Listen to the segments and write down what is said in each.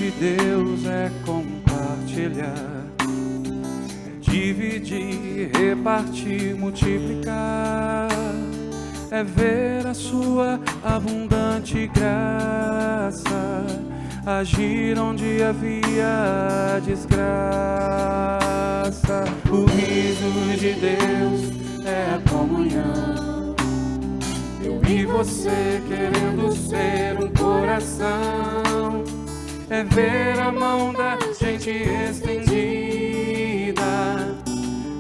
de Deus é compartilhar, é dividir, repartir, multiplicar, é ver a sua abundante graça agir onde havia desgraça. O riso de Deus é a comunhão, eu e você querendo ser um coração, é ver a mão da gente estendida,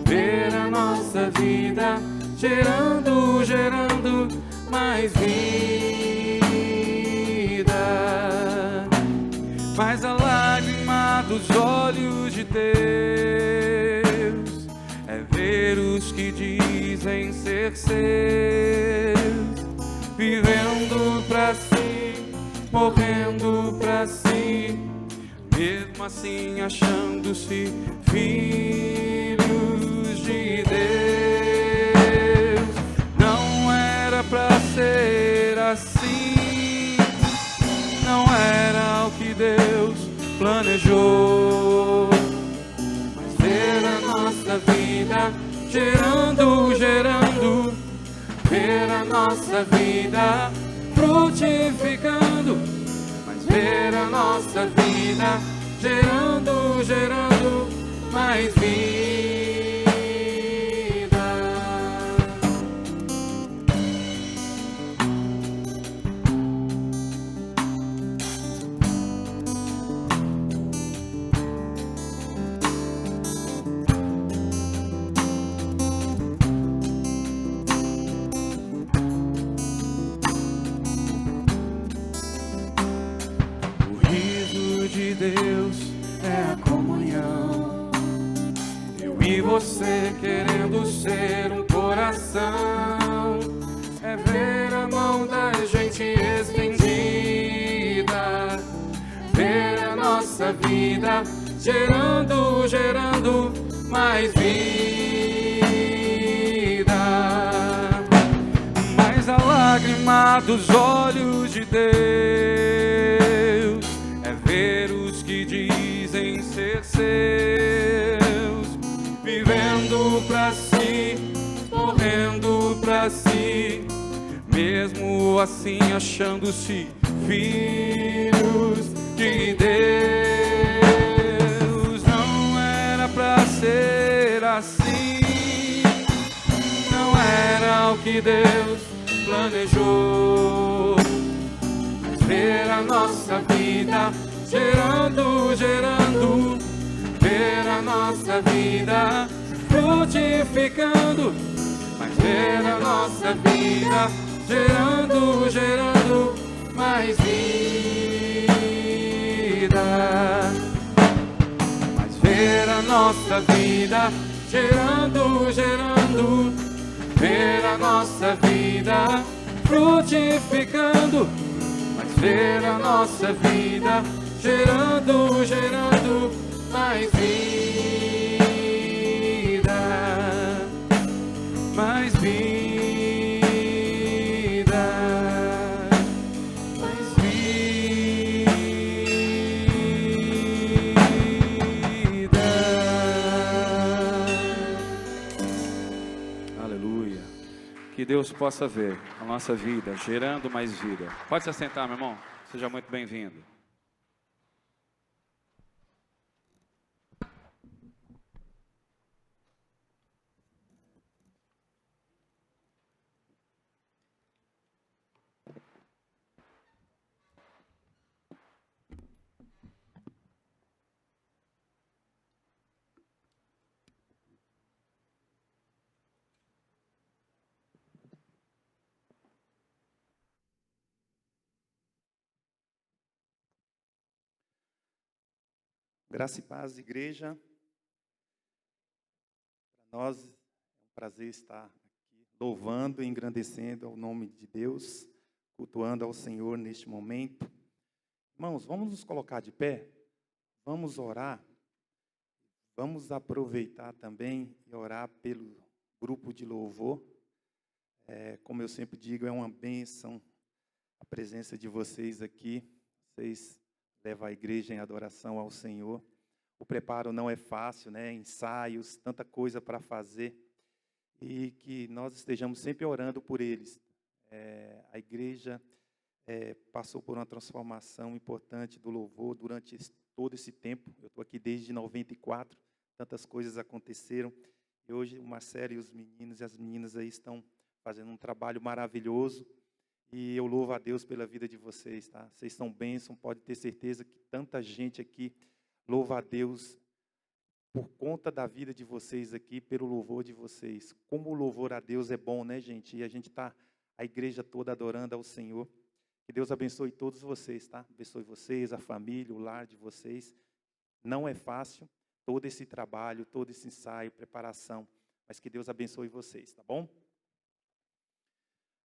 ver a nossa vida gerando mais vida. Mas a lágrima dos olhos de Deus é ver os que dizem ser seus, vivendo pra si, morrendo pra si, mesmo assim achando-se filhos de Deus. Não era pra ser assim, não era o que Deus planejou, mas ver a nossa vida gerando, ver a nossa vida frutificando, mas ver a nossa vida gerando mais vida. Deus é a comunhão, eu e você querendo ser um coração, é ver a mão da gente estendida, ver a nossa vida gerando mais vida. Mas a lágrima dos olhos de Deus é ver os que dizem ser seus, vivendo pra si, morrendo pra si, mesmo assim achando-se filhos de Deus. Não era pra ser assim, não era o que Deus planejou, mas ver a nossa vida gerando, ver a nossa vida frutificando, mas ver a nossa vida gerando mais vida. Mas ver a nossa vida gerando, ver a nossa vida frutificando, mas ver a nossa vida gerando mais vida, mais vida, mais vida. Aleluia. Que Deus possa ver a nossa vida gerando mais vida. Pode se assentar, meu irmão. Seja muito bem-vindo. Graça e paz, igreja. Para nós é um prazer estar aqui louvando e engrandecendo ao nome de Deus, cultuando ao Senhor neste momento. Irmãos, vamos nos colocar de pé, vamos orar, vamos aproveitar também e orar pelo grupo de louvor. Como eu sempre digo, é uma bênção a presença de vocês aqui. Vocês leva a igreja em adoração ao Senhor. O preparo não é fácil, né? Ensaios, tanta coisa para fazer. E que nós estejamos sempre orando por eles. A igreja passou por uma transformação importante do louvor durante todo esse tempo. Eu estou aqui desde 94, tantas coisas aconteceram. E hoje o Marcelo e os meninos e as meninas aí estão fazendo um trabalho maravilhoso. E eu louvo a Deus pela vida de vocês, tá? Vocês são bênção, pode ter certeza que tanta gente aqui louva a Deus por conta da vida de vocês aqui, pelo louvor de vocês. Como o louvor a Deus é bom, né, gente? E a gente está, a igreja toda adorando ao Senhor. Que Deus abençoe todos vocês, tá? Abençoe vocês, a família, o lar de vocês. Não é fácil todo esse trabalho, todo esse ensaio, preparação, mas que Deus abençoe vocês, tá bom?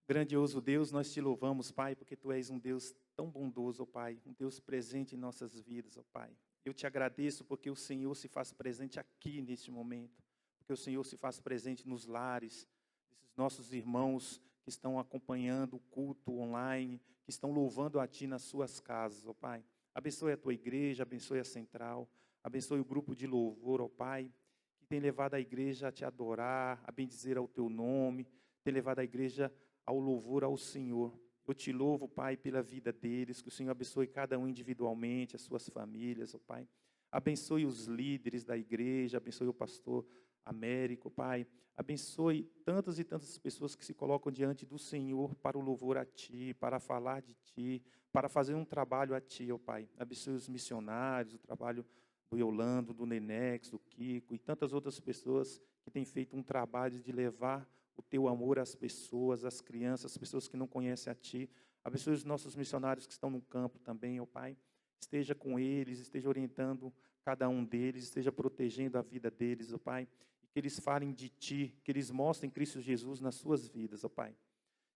Grandioso Deus, nós te louvamos, Pai, porque Tu és um Deus tão bondoso, ó Pai, um Deus presente em nossas vidas, ó Pai. Eu te agradeço porque o Senhor se faz presente aqui neste momento, porque o Senhor se faz presente nos lares desses nossos irmãos que estão acompanhando o culto online, que estão louvando a Ti nas suas casas, ó Pai. Abençoe a Tua igreja, abençoe a central, abençoe o grupo de louvor, ó Pai, que tem levado a igreja a Te adorar, a bendizer ao Teu nome, tem levado a igreja ao louvor ao Senhor. Eu te louvo, Pai, pela vida deles, que o Senhor abençoe cada um individualmente, as suas famílias, ó Pai. Abençoe os líderes da igreja, abençoe o pastor Américo, Pai. Abençoe tantas e tantas pessoas que se colocam diante do Senhor para o louvor a Ti, para falar de Ti, para fazer um trabalho a Ti, ó Pai. Abençoe os missionários, o trabalho do Yolando, do Nenex, do Kiko e tantas outras pessoas que têm feito um trabalho de levar o Teu amor às pessoas, às crianças, às pessoas que não conhecem a Ti. Abençoe os nossos missionários que estão no campo também, ó Pai. Esteja com eles, esteja orientando cada um deles, esteja protegendo a vida deles, ó Pai. E que eles falem de Ti, que eles mostrem Cristo Jesus nas suas vidas, ó Pai.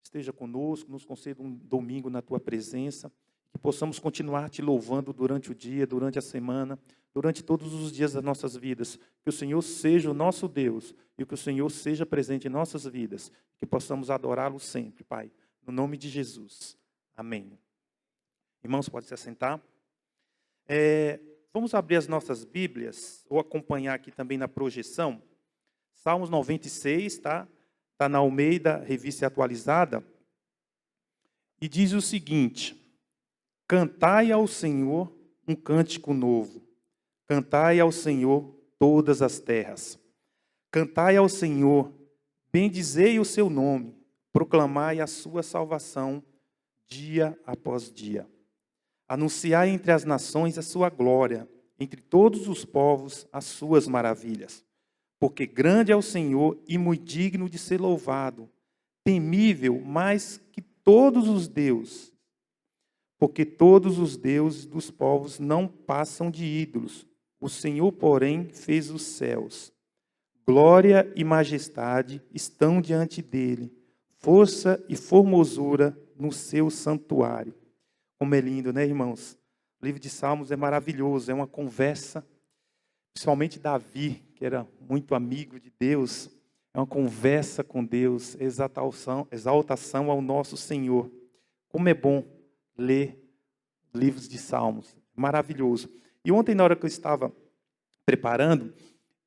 Esteja conosco, nos conceda um domingo na Tua presença, que possamos continuar Te louvando durante o dia, durante a semana, durante todos os dias das nossas vidas. Que o Senhor seja o nosso Deus e que o Senhor seja presente em nossas vidas. Que possamos adorá-lo sempre, Pai. No nome de Jesus. Amém. Irmãos, pode se assentar. Vamos abrir as nossas Bíblias, ou acompanhar aqui também na projeção. Salmos 96, tá? Está na Almeida, revista atualizada. E diz o seguinte: cantai ao Senhor um cântico novo. Cantai ao Senhor todas as terras. Cantai ao Senhor, bendizei o seu nome, proclamai a sua salvação dia após dia. Anunciai entre as nações a sua glória, entre todos os povos as suas maravilhas. Porque grande é o Senhor e muito digno de ser louvado, temível mais que todos os deuses. Porque todos os deuses dos povos não passam de ídolos. O Senhor, porém, fez os céus. Glória e majestade estão diante dele. Força e formosura no seu santuário. Como é lindo, né, irmãos? O livro de Salmos é maravilhoso. É uma conversa, principalmente Davi, que era muito amigo de Deus. É uma conversa com Deus, exaltação ao nosso Senhor. Como é bom ler livros de Salmos. Maravilhoso. E ontem, na hora que eu estava preparando,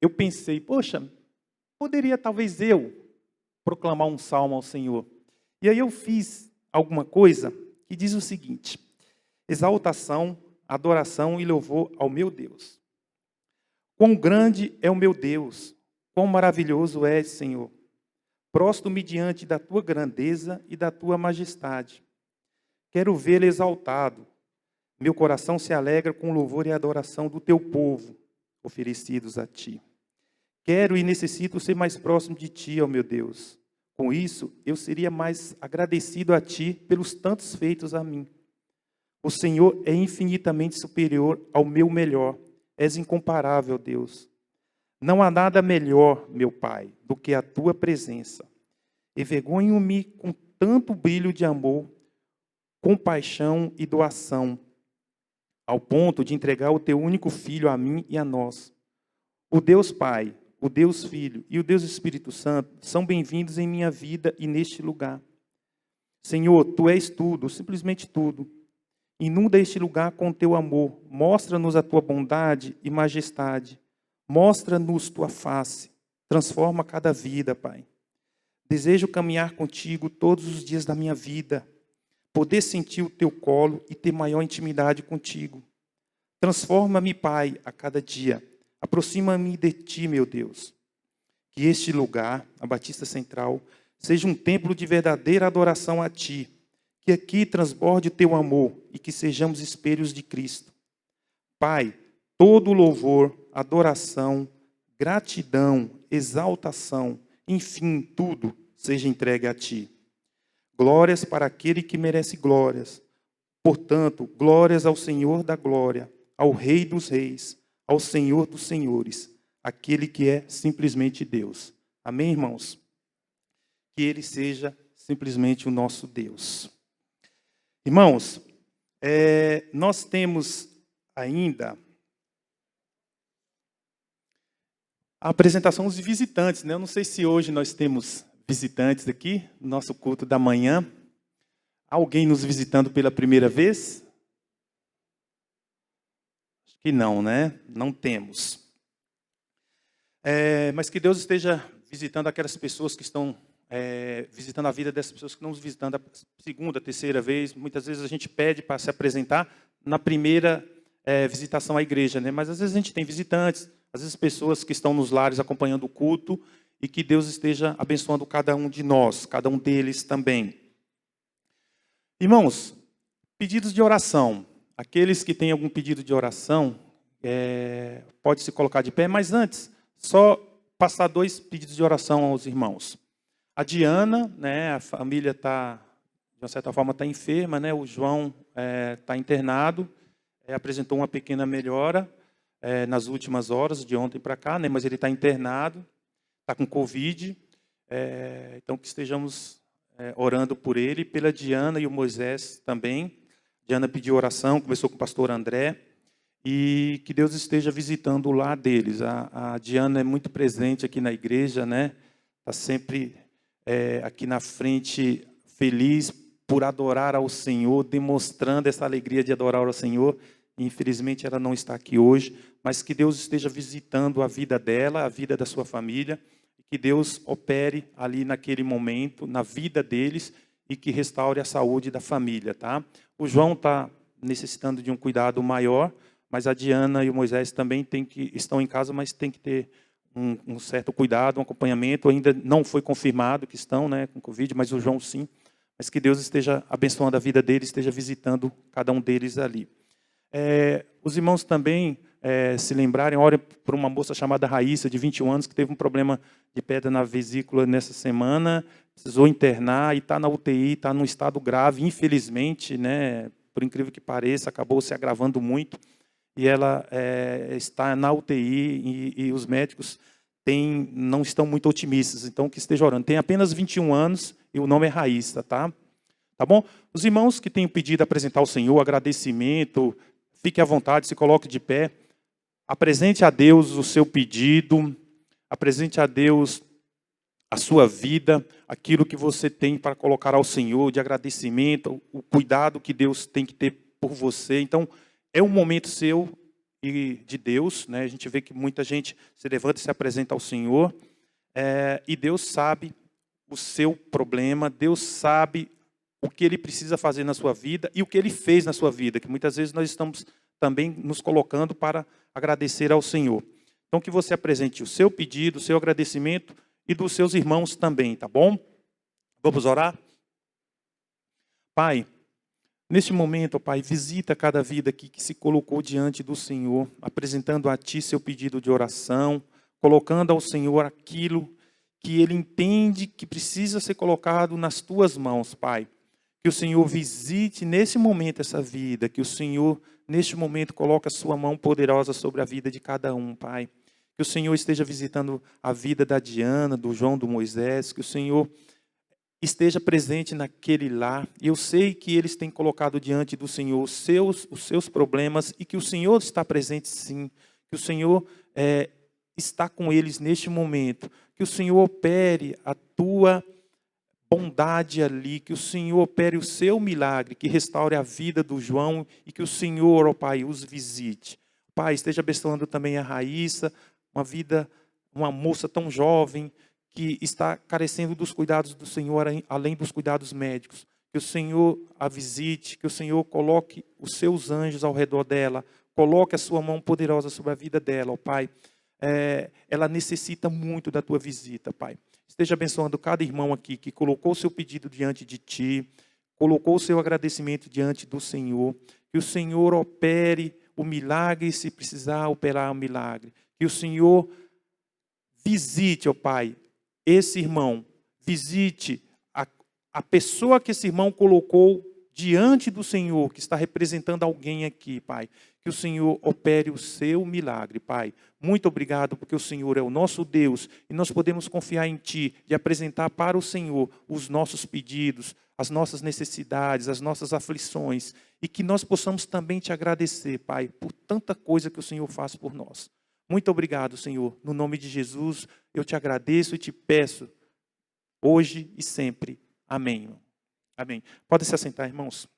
eu pensei, poxa, poderia talvez eu proclamar um salmo ao Senhor. E aí eu fiz alguma coisa que diz o seguinte: exaltação, adoração e louvor ao meu Deus. Quão grande é o meu Deus, quão maravilhoso és, Senhor. Prostro-me diante da tua grandeza e da tua majestade. Quero vê-lo exaltado. Meu coração se alegra com o louvor e a adoração do teu povo, oferecidos a ti. Quero e necessito ser mais próximo de ti, ó meu Deus. Com isso, eu seria mais agradecido a ti pelos tantos feitos a mim. O Senhor é infinitamente superior ao meu melhor. És incomparável, Deus. Não há nada melhor, meu Pai, do que a tua presença. Envergonho-me com tanto brilho de amor, compaixão e doação, ao ponto de entregar o teu único Filho a mim e a nós. O Deus Pai, o Deus Filho e o Deus Espírito Santo são bem-vindos em minha vida e neste lugar. Senhor, tu és tudo, simplesmente tudo. Inunda este lugar com teu amor. Mostra-nos a tua bondade e majestade. Mostra-nos tua face. Transforma cada vida, Pai. Desejo caminhar contigo todos os dias da minha vida. Poder sentir o teu colo e ter maior intimidade contigo. Transforma-me, Pai, a cada dia. Aproxima-me de ti, meu Deus. Que este lugar, a Batista Central, seja um templo de verdadeira adoração a ti. Que aqui transborde o teu amor e que sejamos espelhos de Cristo. Pai, todo louvor, adoração, gratidão, exaltação, enfim, tudo seja entregue a ti. Glórias para aquele que merece glórias. Portanto, glórias ao Senhor da glória, ao Rei dos reis, ao Senhor dos senhores, aquele que é simplesmente Deus. Amém, irmãos? Que Ele seja simplesmente o nosso Deus. Irmãos, nós temos ainda a apresentação dos visitantes, né? Eu não sei se hoje nós temos visitantes aqui, no nosso culto da manhã. Alguém nos visitando pela primeira vez? Acho que não, né? Não temos. Mas que Deus esteja visitando aquelas pessoas que estão visitando a vida dessas pessoas que estão nos visitando a segunda, terceira vez. Muitas vezes a gente pede para se apresentar na primeira visitação à igreja, né? Mas às vezes a gente tem visitantes, às vezes pessoas que estão nos lares acompanhando o culto, e que Deus esteja abençoando cada um de nós, cada um deles também. Irmãos, pedidos de oração. Aqueles que têm algum pedido de oração, pode se colocar de pé, mas antes, só passar 2 pedidos de oração aos irmãos. A Diana, né, a família está, de uma certa forma, está enferma, né? O João está internado, apresentou uma pequena melhora nas últimas horas, de ontem para cá, né? Mas ele está internado, está com Covid, então que estejamos orando por ele, pela Diana e o Moisés também. Diana pediu oração, começou com o pastor André, e que Deus esteja visitando o lar deles. A Diana é muito presente aqui na igreja, né? Está sempre aqui na frente, feliz por adorar ao Senhor, demonstrando essa alegria de adorar ao Senhor. Infelizmente, ela não está aqui hoje, mas que Deus esteja visitando a vida dela, a vida da sua família, que Deus opere ali naquele momento, na vida deles, e que restaure a saúde da família, tá? O João está necessitando de um cuidado maior, mas a Diana e o Moisés também estão em casa, mas tem que ter um certo cuidado, um acompanhamento. Ainda não foi confirmado que estão, né, com Covid, mas o João sim. Mas que Deus esteja abençoando a vida deles, esteja visitando cada um deles ali. Os irmãos também se lembrarem, orem por uma moça chamada Raíssa, de 21 anos, que teve um problema de pedra na vesícula nessa semana, precisou internar e está na UTI, está num estado grave, infelizmente, né, por incrível que pareça, acabou se agravando muito, e ela está na UTI e os médicos não estão muito otimistas, então que esteja orando. Tem apenas 21 anos e o nome é Raíssa, tá? Tá bom? Os irmãos que têm pedido apresentar ao Senhor agradecimento, fique à vontade, se coloque de pé. Apresente a Deus o seu pedido, apresente a Deus a sua vida, aquilo que você tem para colocar ao Senhor de agradecimento, o cuidado que Deus tem que ter por você. Então, é um momento seu e de Deus, né? A gente vê que muita gente se levanta e se apresenta ao Senhor, e Deus sabe o seu problema, Deus sabe o que Ele precisa fazer na sua vida e o que Ele fez na sua vida, que muitas vezes nós estamos também nos colocando para agradecer ao Senhor. Então, que você apresente o seu pedido, o seu agradecimento e dos seus irmãos também, tá bom? Vamos orar? Pai, neste momento, Pai, visita cada vida aqui que se colocou diante do Senhor, apresentando a Ti seu pedido de oração, colocando ao Senhor aquilo que Ele entende que precisa ser colocado nas Tuas mãos, Pai. Que o Senhor visite nesse momento essa vida, que o Senhor, neste momento, coloque a sua mão poderosa sobre a vida de cada um, Pai. Que o Senhor esteja visitando a vida da Diana, do João, do Moisés, que o Senhor esteja presente naquele lar. Eu sei que eles têm colocado diante do Senhor os seus problemas e que o Senhor está presente sim, que o Senhor está com eles neste momento, que o Senhor opere a tua bondade ali, que o Senhor opere o seu milagre, que restaure a vida do João e que o Senhor, ó Pai, os visite. Pai, esteja abençoando também a Raíssa, uma moça tão jovem que está carecendo dos cuidados do Senhor, além dos cuidados médicos. Que o Senhor a visite, que o Senhor coloque os seus anjos ao redor dela, coloque a sua mão poderosa sobre a vida dela, ó Pai. Ela necessita muito da tua visita, Pai. Esteja abençoando cada irmão aqui que colocou o seu pedido diante de Ti, colocou o seu agradecimento diante do Senhor. Que o Senhor opere o milagre, se precisar operar o milagre. Que o Senhor visite, ó Pai, esse irmão. Visite a pessoa que esse irmão colocou diante do Senhor, que está representando alguém aqui, Pai. Que o Senhor opere o seu milagre, Pai. Muito obrigado, porque o Senhor é o nosso Deus e nós podemos confiar em Ti e apresentar para o Senhor os nossos pedidos, as nossas necessidades, as nossas aflições e que nós possamos também Te agradecer, Pai, por tanta coisa que o Senhor faz por nós. Muito obrigado, Senhor. No nome de Jesus, eu Te agradeço e Te peço, hoje e sempre. Amém. Amém. Podem se assentar, irmãos.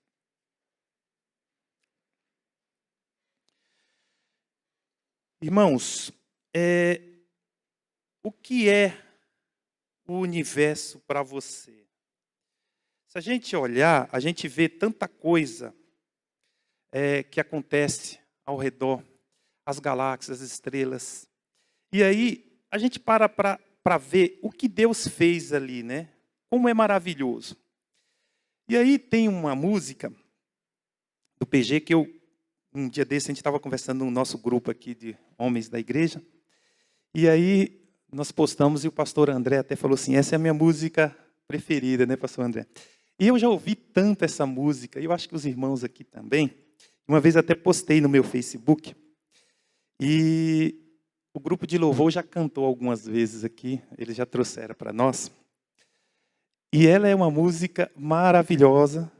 Irmãos, o que é o universo para você? Se a gente olhar, a gente vê tanta coisa que acontece ao redor, as galáxias, as estrelas. E aí, a gente para ver o que Deus fez ali, né? Como é maravilhoso. E aí tem uma música do PG que um dia desse, a gente estava conversando no nosso grupo aqui de homens da igreja. E aí nós postamos e o pastor André até falou assim, essa é a minha música preferida, né, pastor André? E eu já ouvi tanto essa música, eu acho que os irmãos aqui também. Uma vez até postei no meu Facebook. E o grupo de louvor já cantou algumas vezes aqui, eles já trouxeram para nós. E ela é uma música maravilhosa,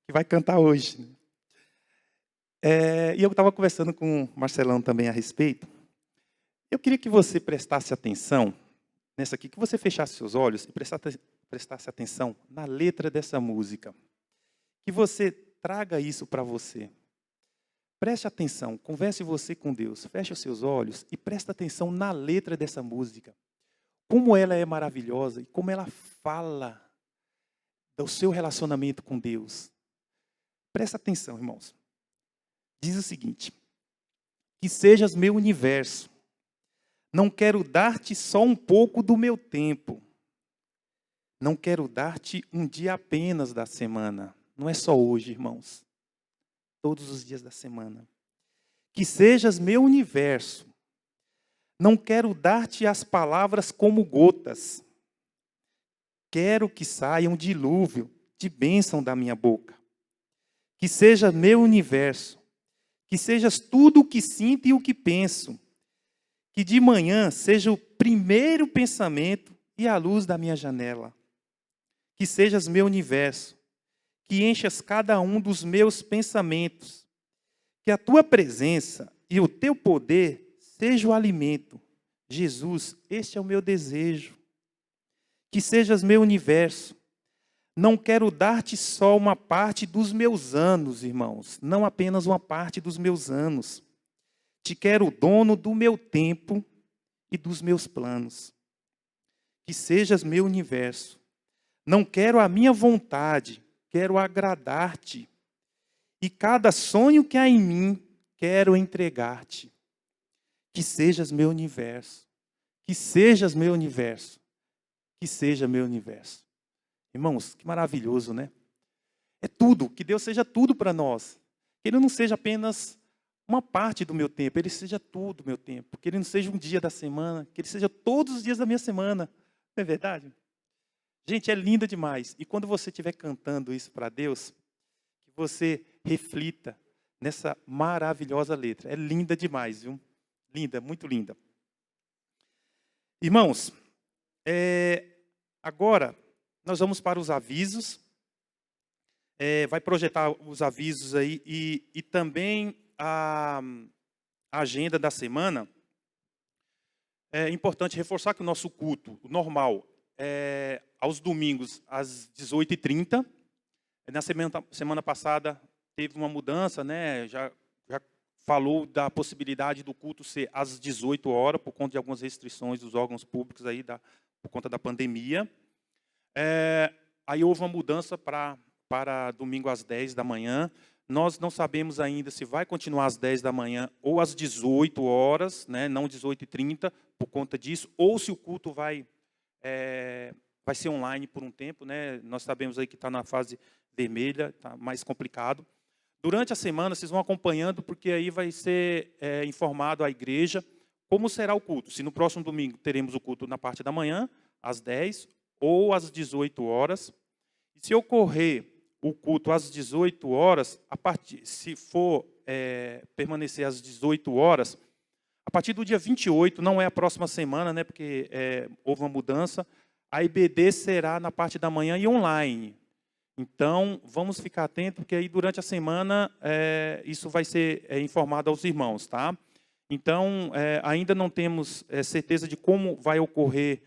que vai cantar hoje. E eu estava conversando com o Marcelão também a respeito. Eu queria que você prestasse atenção nessa aqui, que você fechasse seus olhos e prestasse atenção na letra dessa música. Que você traga isso para você. Preste atenção, converse você com Deus, feche os seus olhos e preste atenção na letra dessa música. Como ela é maravilhosa e como ela fala do seu relacionamento com Deus. Presta atenção, irmãos. Diz o seguinte, que sejas meu universo. Não quero dar-te só um pouco do meu tempo. Não quero dar-te um dia apenas da semana. Não é só hoje, irmãos. Todos os dias da semana. Que sejas meu universo. Não quero dar-te as palavras como gotas. Quero que saia um dilúvio de bênção da minha boca. Que seja meu universo. Que sejas tudo o que sinto e o que penso. Que de manhã seja o primeiro pensamento e a luz da minha janela. Que sejas meu universo. Que enchas cada um dos meus pensamentos. Que a tua presença e o teu poder seja o alimento. Jesus, este é o meu desejo. Que sejas meu universo. Não quero dar-te só uma parte dos meus anos, irmãos. Não apenas uma parte dos meus anos. Te quero dono do meu tempo e dos meus planos. Que sejas meu universo. Não quero a minha vontade, quero agradar-te. E cada sonho que há em mim, quero entregar-te. Que sejas meu universo. Que sejas meu universo. Que seja meu universo. Irmãos, que maravilhoso, né? É tudo, que Deus seja tudo para nós. Que Ele não seja apenas uma parte do meu tempo, Ele seja tudo do meu tempo. Que Ele não seja um dia da semana, que Ele seja todos os dias da minha semana. Não é verdade? Gente, é linda demais. E quando você estiver cantando isso para Deus, que você reflita nessa maravilhosa letra. É linda demais, viu? Linda, muito linda. Irmãos, agora nós vamos para os avisos. Vai projetar os avisos aí e também a agenda da semana. É importante reforçar que o nosso culto, o normal, aos domingos, às 18h30. Na semana passada, teve uma mudança, né? Já falou da possibilidade do culto ser às 18 horas, por conta de algumas restrições dos órgãos públicos, aí por conta da pandemia. Aí houve uma mudança para domingo às 10 da manhã. Nós não sabemos ainda se vai continuar às 10 da manhã ou às 18 horas, né, não 18h30, por conta disso, ou se o culto vai ser online por um tempo. Né? Nós sabemos aí que está na fase vermelha, está mais complicado. Durante a semana, vocês vão acompanhando, porque aí vai ser informado à igreja como será o culto. Se no próximo domingo teremos o culto na parte da manhã, às 10 ou às 18 horas. E se ocorrer o culto às 18 horas, se for permanecer às 18 horas, a partir do dia 28, não é a próxima semana, né, porque houve uma mudança, a IBD será na parte da manhã e online. Então, vamos ficar atentos, porque aí durante a semana isso vai ser informado aos irmãos. Tá? Então, ainda não temos certeza de como vai ocorrer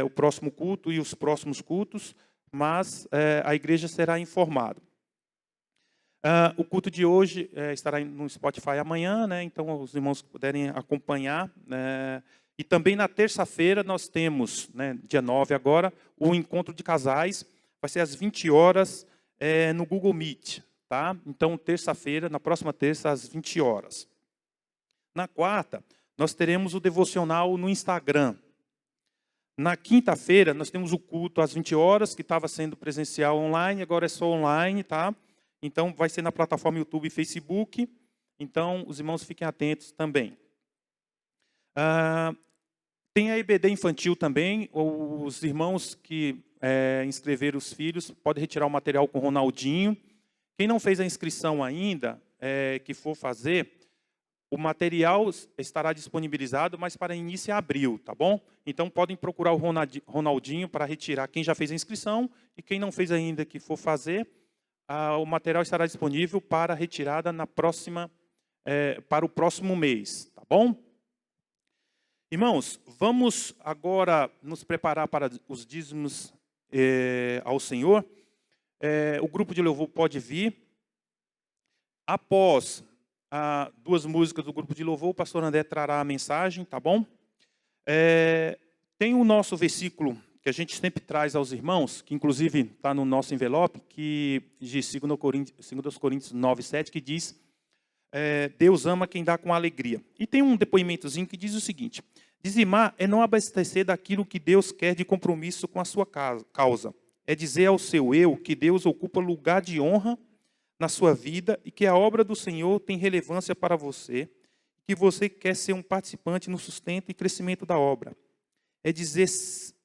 o próximo culto e os próximos cultos, mas a igreja será informada. O culto de hoje estará no Spotify amanhã, né? Então os irmãos puderem acompanhar. E também na terça-feira nós temos, né, dia 9 agora, o encontro de casais, vai ser às 20 horas no Google Meet. Tá? Então, terça-feira, na próxima terça, às 20 horas. Na quarta, nós teremos o devocional no Instagram. Na quinta-feira, nós temos o culto às 20 horas, que estava sendo presencial online, agora é só online, tá? Então, vai ser na plataforma YouTube e Facebook. Então, os irmãos fiquem atentos também. Tem a EBD infantil também. Os irmãos que inscreveram os filhos podem retirar o material com o Ronaldinho. Quem não fez a inscrição ainda, que for fazer, o material estará disponibilizado, mas para início em abril, tá bom? Então, podem procurar o Ronaldinho para retirar quem já fez a inscrição, e quem não fez ainda que for fazer, o material estará disponível para retirada para o próximo mês, tá bom? Irmãos, vamos agora nos preparar para os dízimos ao Senhor. O grupo de louvor pode vir. Após duas músicas do grupo de louvor, o pastor André trará a mensagem, tá bom? Tem o nosso versículo que a gente sempre traz aos irmãos, que inclusive está no nosso envelope, que diz 2 Coríntios 9:7, que diz: Deus ama quem dá com alegria. E tem um depoimentozinho que diz o seguinte: dizimar é não abastecer daquilo que Deus quer de compromisso com a sua causa. É dizer ao seu eu que Deus ocupa lugar de honra na sua vida e que a obra do Senhor tem relevância para você, que você quer ser um participante no sustento e crescimento da obra. É dizer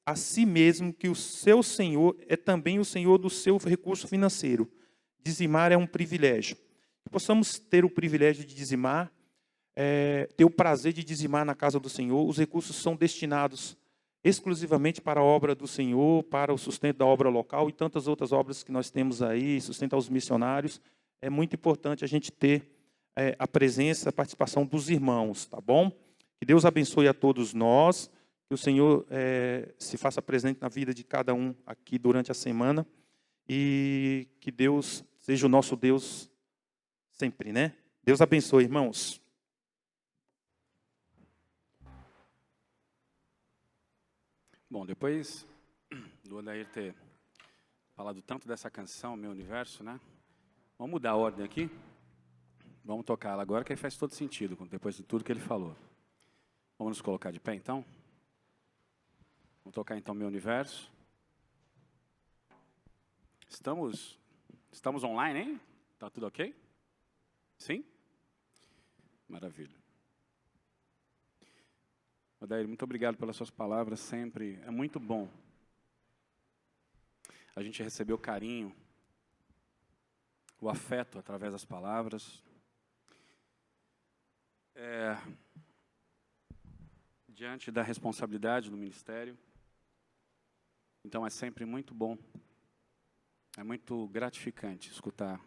a si mesmo que o seu Senhor é também o Senhor do seu recurso financeiro. Dizimar é um privilégio. Que possamos ter o privilégio de dizimar, ter o prazer de dizimar na casa do Senhor. Os recursos são destinados exclusivamente para a obra do Senhor, para o sustento da obra local e tantas outras obras que nós temos aí, sustento aos missionários. É muito importante a gente ter a presença, a participação dos irmãos, tá bom? Que Deus abençoe a todos nós, que o Senhor se faça presente na vida de cada um aqui durante a semana e que Deus seja o nosso Deus sempre, né? Deus abençoe, irmãos. Bom, depois do Odair ter falado tanto dessa canção, Meu Universo, né? Vamos mudar a ordem aqui. Vamos tocar ela agora, que aí faz todo sentido, depois de tudo que ele falou. Vamos nos colocar de pé, então? Vamos tocar, então, Meu Universo. Estamos online, hein? Tá tudo ok? Sim? Maravilha. Odair, muito obrigado pelas suas palavras sempre. É muito bom a gente receber o carinho, o afeto através das palavras. Diante da responsabilidade do ministério. Então é sempre muito bom, é muito gratificante escutar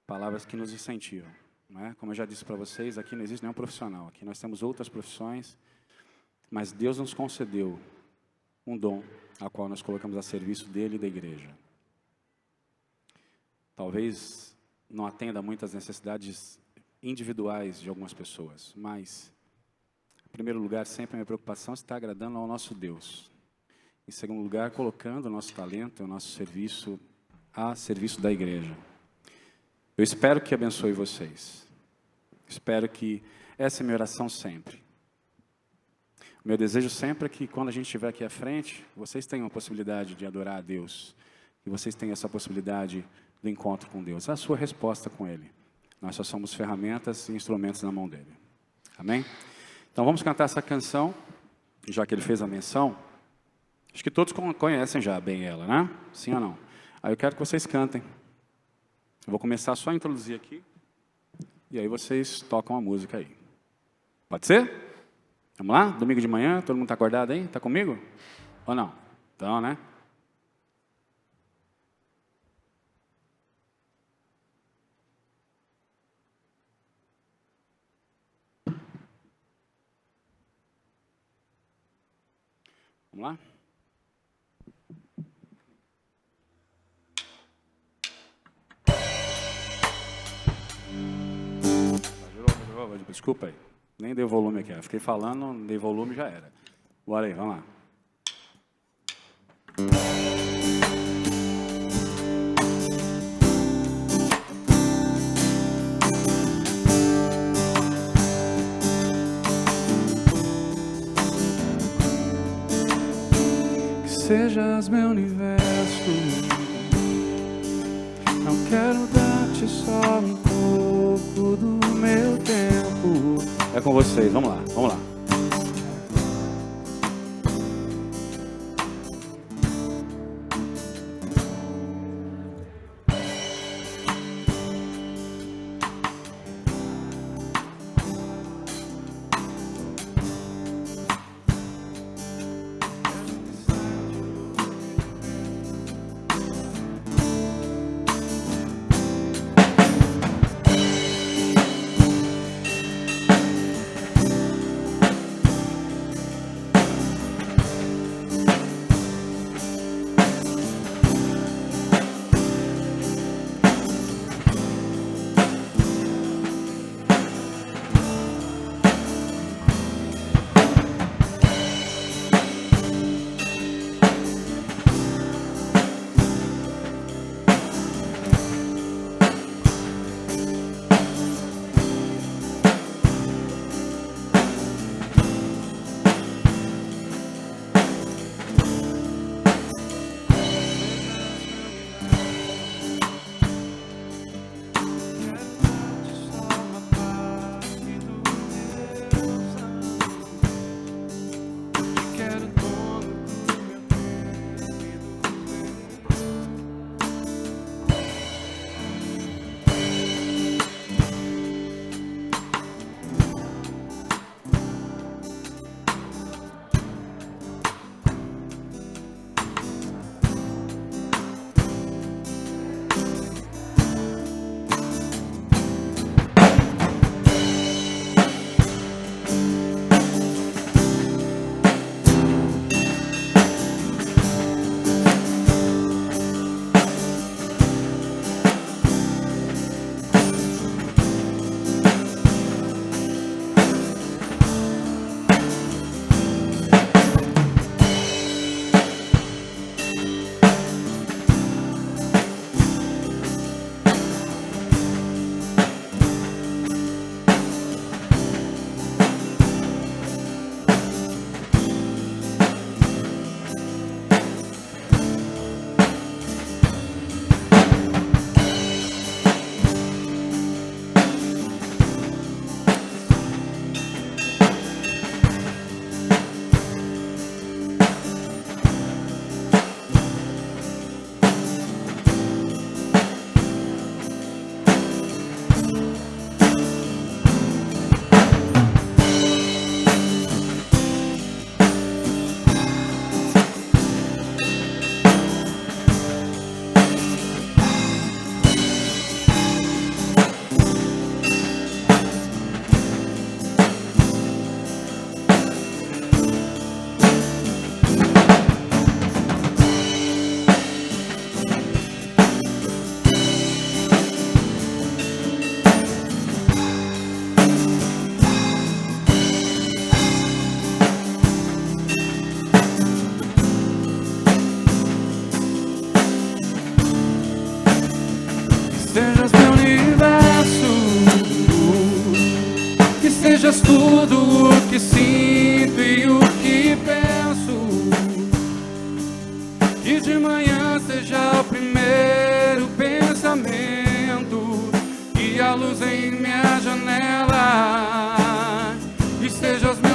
palavras que nos incentivam. Não é? Como eu já disse para vocês, aqui não existe nenhum profissional, aqui nós temos outras profissões, mas Deus nos concedeu um dom a qual nós colocamos a serviço dele e da igreja. Talvez não atenda a muitas necessidades individuais de algumas pessoas, mas, em primeiro lugar, sempre a minha preocupação está agradando ao nosso Deus. Em segundo lugar, colocando o nosso talento, o nosso serviço a serviço da igreja. Eu espero que abençoe vocês. Espero que essa é a minha oração sempre. O meu desejo sempre é que, quando a gente estiver aqui à frente, vocês tenham a possibilidade de adorar a Deus, que vocês tenham essa possibilidade do encontro com Deus, a sua resposta com Ele. Nós só somos ferramentas e instrumentos na mão dEle. Amém? Então vamos cantar essa canção, já que ele fez a menção. Acho que todos conhecem já bem ela, né? Sim ou não? Aí eu quero que vocês cantem. Eu vou começar só a introduzir aqui, e aí vocês tocam a música aí. Pode ser? Vamos lá? Domingo de manhã, todo mundo está acordado aí? Está comigo? Ou não? Então, né? Vamos lá? Desculpa aí. Nem dei volume aqui. Eu fiquei falando, não dei volume, já era. Bora aí, vamos lá. Que sejas meu universo. Não quero dar-te só um pouco do meu tempo. É com vocês, vamos lá, vamos lá.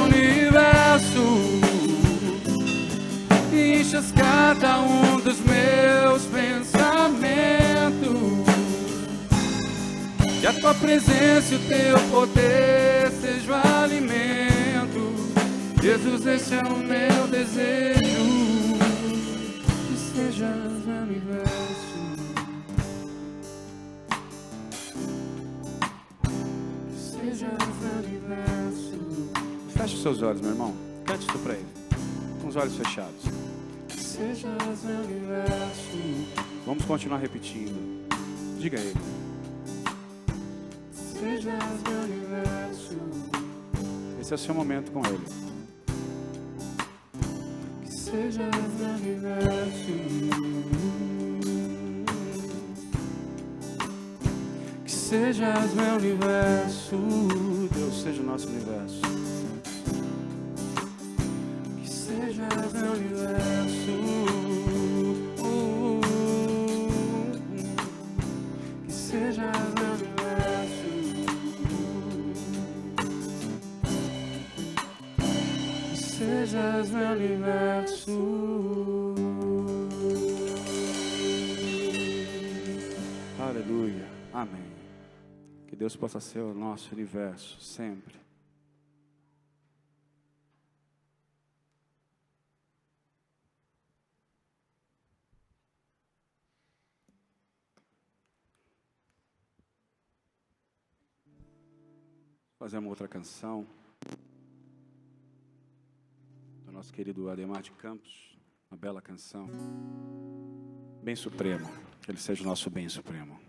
universo, enchas cada um dos meus pensamentos. Que a tua presença e o teu poder seja o alimento. Jesus, esse é o meu desejo, que sejas meu universo, que sejas meu universo. Feche os seus olhos, meu irmão. Cante isso para ele, com os olhos fechados. Que sejas meu universo. Vamos continuar repetindo. Diga a ele. Sejas meu universo. Esse é o seu momento com ele. Que sejas meu universo. Que sejas meu universo. Deus, seja o nosso universo. Que sejas meu universo. Que sejas meu universo. Sejas meu universo. Aleluia. Amém. Que Deus possa ser o nosso universo sempre. Fazer uma outra canção do nosso querido Ademar de Campos, uma bela canção. Bem Supremo, que Ele seja o nosso bem supremo.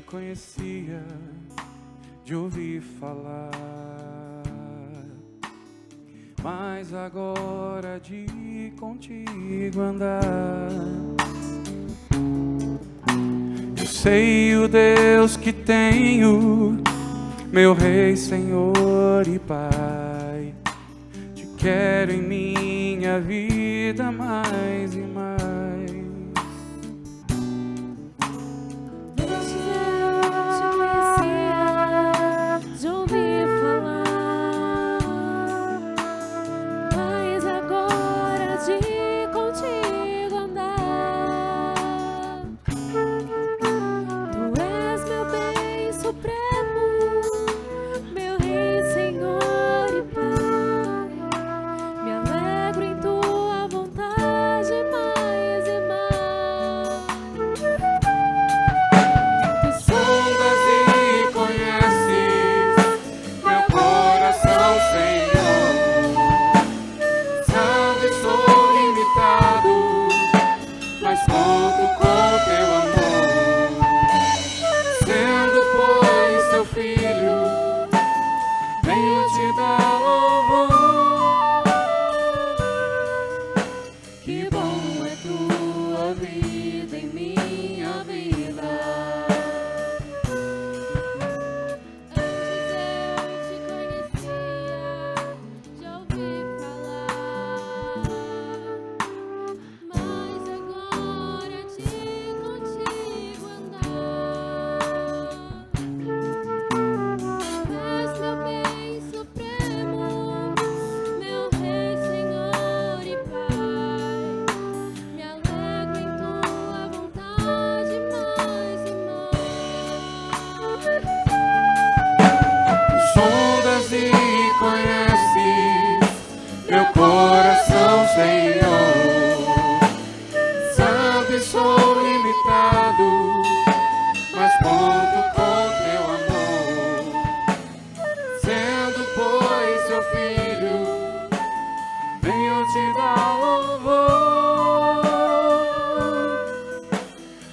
Conhecia de ouvir falar, mas agora de contigo andar, eu sei o Deus que tenho, meu Rei, Senhor e Pai. Te quero em minha vida mais e mais.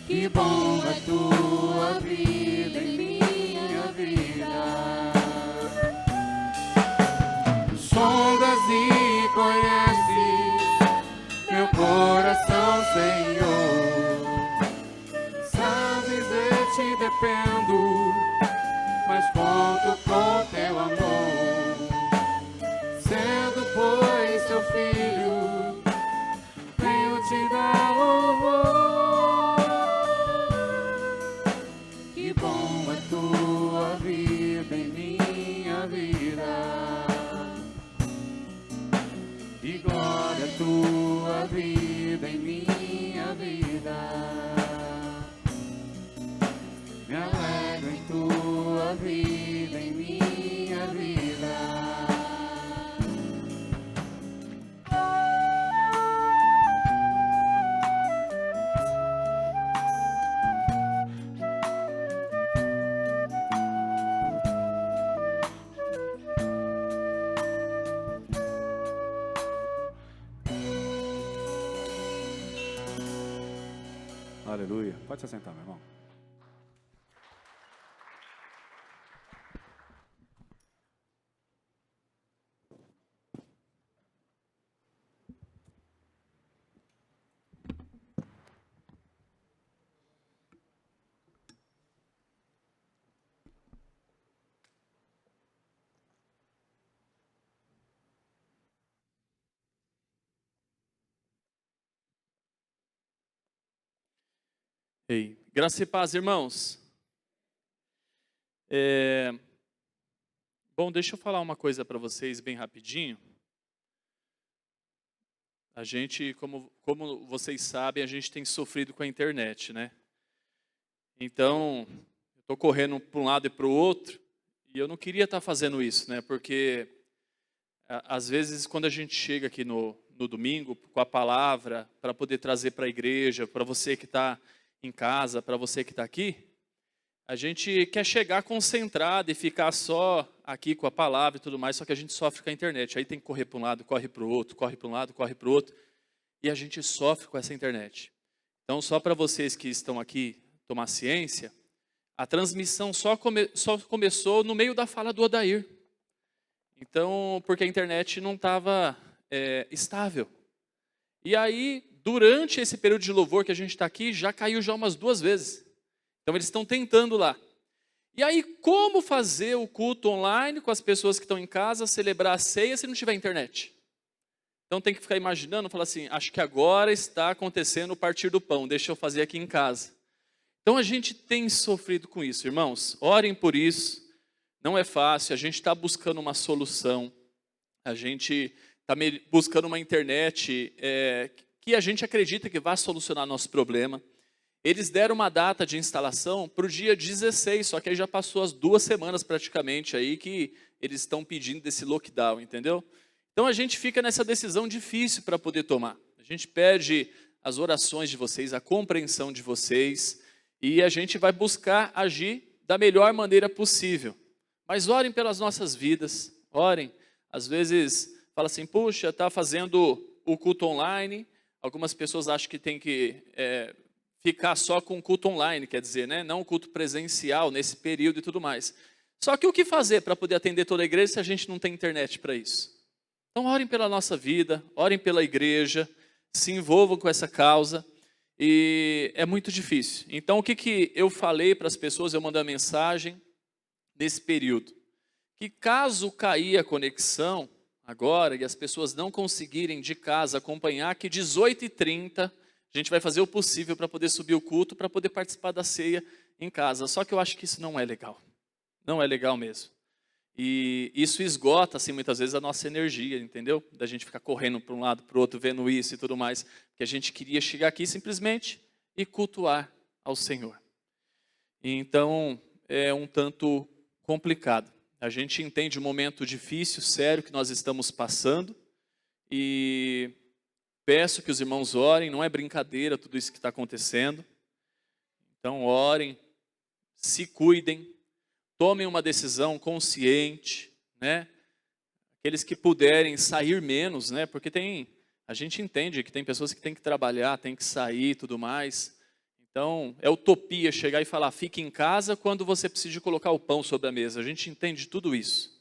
Que bom é tua vida. mas conto com teu amor. Sendo, pois, teu filho, venho te dar louvor. Que bom é tua vida em minha vida, e glória é tua vida em minha vida. Me alegro em tua vida, em minha vida. Aleluia. Pode se sentar, meu irmão. Ei, graça e paz, irmãos. Bom, deixa eu falar uma coisa para vocês bem rapidinho. A gente, como vocês sabem, a gente tem sofrido com a internet, né? Então, eu estou correndo para um lado e para o outro, e eu não queria estar fazendo isso, né? Porque, às vezes, quando a gente chega aqui no domingo, com a palavra, para poder trazer para a igreja, para você que está em casa, para você que está aqui, a gente quer chegar concentrado e ficar só aqui com a palavra e tudo mais, só que a gente sofre com a internet. Aí tem que correr para um lado, corre para o outro, corre para um lado, corre para o outro, e a gente sofre com essa internet. Então, só para vocês que estão aqui tomar ciência, a transmissão só começou no meio da fala do Odair. Então, porque a internet não estava estável. E aí, durante esse período de louvor que a gente está aqui, já caiu já umas 2 vezes. Então, eles estão tentando lá. E aí, como fazer o culto online com as pessoas que estão em casa, celebrar a ceia se não tiver internet? Então, tem que ficar imaginando, falar assim, acho que agora está acontecendo o partir do pão, deixa eu fazer aqui em casa. Então, a gente tem sofrido com isso, irmãos. Orem por isso, não é fácil, a gente está buscando uma solução. A gente está buscando uma internet que a gente acredita que vai solucionar nosso problema. Eles deram uma data de instalação para o dia 16, só que aí já passou as 2 semanas praticamente aí que eles estão pedindo desse lockdown, entendeu? Então a gente fica nessa decisão difícil para poder tomar. A gente pede as orações de vocês, a compreensão de vocês, e a gente vai buscar agir da melhor maneira possível. Mas orem pelas nossas vidas, orem. Às vezes fala assim, puxa, está fazendo o culto online. Algumas pessoas acham que tem que ficar só com o culto online, quer dizer, né? Não o culto presencial nesse período e tudo mais. Só que o que fazer para poder atender toda a igreja se a gente não tem internet para isso? Então orem pela nossa vida, orem pela igreja, se envolvam com essa causa, e é muito difícil. Então o que eu falei para as pessoas, eu mandei uma mensagem nesse período, que caso cair a conexão agora e as pessoas não conseguirem de casa acompanhar, que 18h30 a gente vai fazer o possível para poder subir o culto, para poder participar da ceia em casa. Só que eu acho que isso não é legal. Não é legal mesmo. E isso esgota, assim, muitas vezes a nossa energia, entendeu? Da gente ficar correndo para um lado, para o outro, vendo isso e tudo mais. Porque a gente queria chegar aqui simplesmente e cultuar ao Senhor. E então, é um tanto complicado. A gente entende o momento difícil, sério, que nós estamos passando. E peço que os irmãos orem, não é brincadeira tudo isso que está acontecendo. Então orem, se cuidem, tomem uma decisão consciente, né? Aqueles que puderem sair menos, né? Porque a gente entende que tem pessoas que têm que trabalhar, têm que sair e tudo mais. Então, é utopia chegar e falar, fique em casa quando você precisa colocar o pão sobre a mesa. A gente entende tudo isso,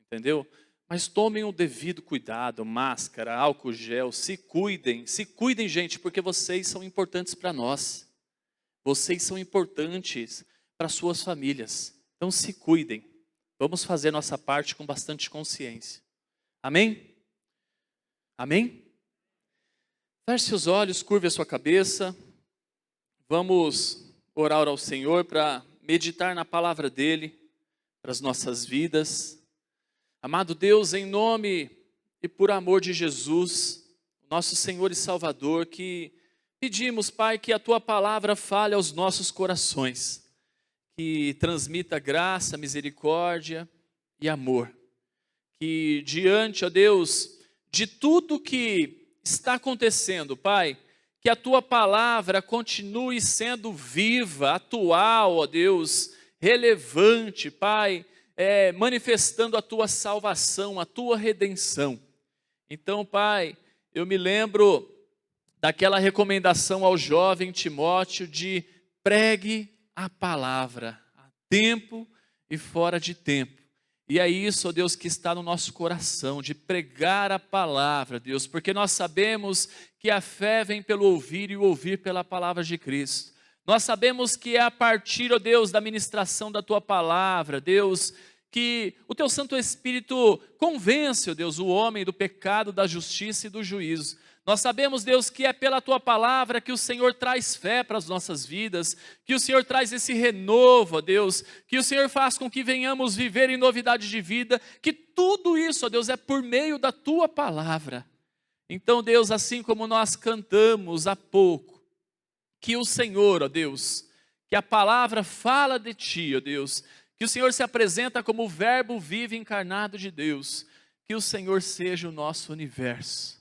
entendeu? Mas tomem o devido cuidado, máscara, álcool gel, se cuidem, gente, porque vocês são importantes para nós. Vocês são importantes para suas famílias. Então se cuidem. Vamos fazer nossa parte com bastante consciência. Amém? Amém? Feche seus olhos, curve a sua cabeça. Vamos orar ao Senhor para meditar na palavra dEle, para as nossas vidas. Amado Deus, em nome e por amor de Jesus, nosso Senhor e Salvador, que pedimos, Pai, que a Tua palavra fale aos nossos corações, que transmita graça, misericórdia e amor. Que diante, ó Deus, de tudo que está acontecendo, Pai, que a Tua palavra continue sendo viva, atual, ó Deus, relevante, Pai, manifestando a Tua salvação, a Tua redenção. Então, Pai, eu me lembro daquela recomendação ao jovem Timóteo de pregue a palavra, a tempo e fora de tempo. E é isso, ó Deus, que está no nosso coração, de pregar a palavra, Deus, porque nós sabemos que a fé vem pelo ouvir e o ouvir pela palavra de Cristo. Nós sabemos que é a partir, ó Deus, da ministração da Tua palavra, Deus, que o Teu Santo Espírito convence, ó Deus, o homem do pecado, da justiça e do juízo. Nós sabemos, Deus, que é pela Tua palavra que o Senhor traz fé para as nossas vidas, que o Senhor traz esse renovo, ó Deus, que o Senhor faz com que venhamos viver em novidade de vida, que tudo isso, ó Deus, é por meio da Tua palavra. Então, Deus, assim como nós cantamos há pouco, que o Senhor, ó Deus, que a palavra fala de Ti, ó Deus, que o Senhor se apresenta como o verbo vivo encarnado de Deus, que o Senhor seja o nosso universo.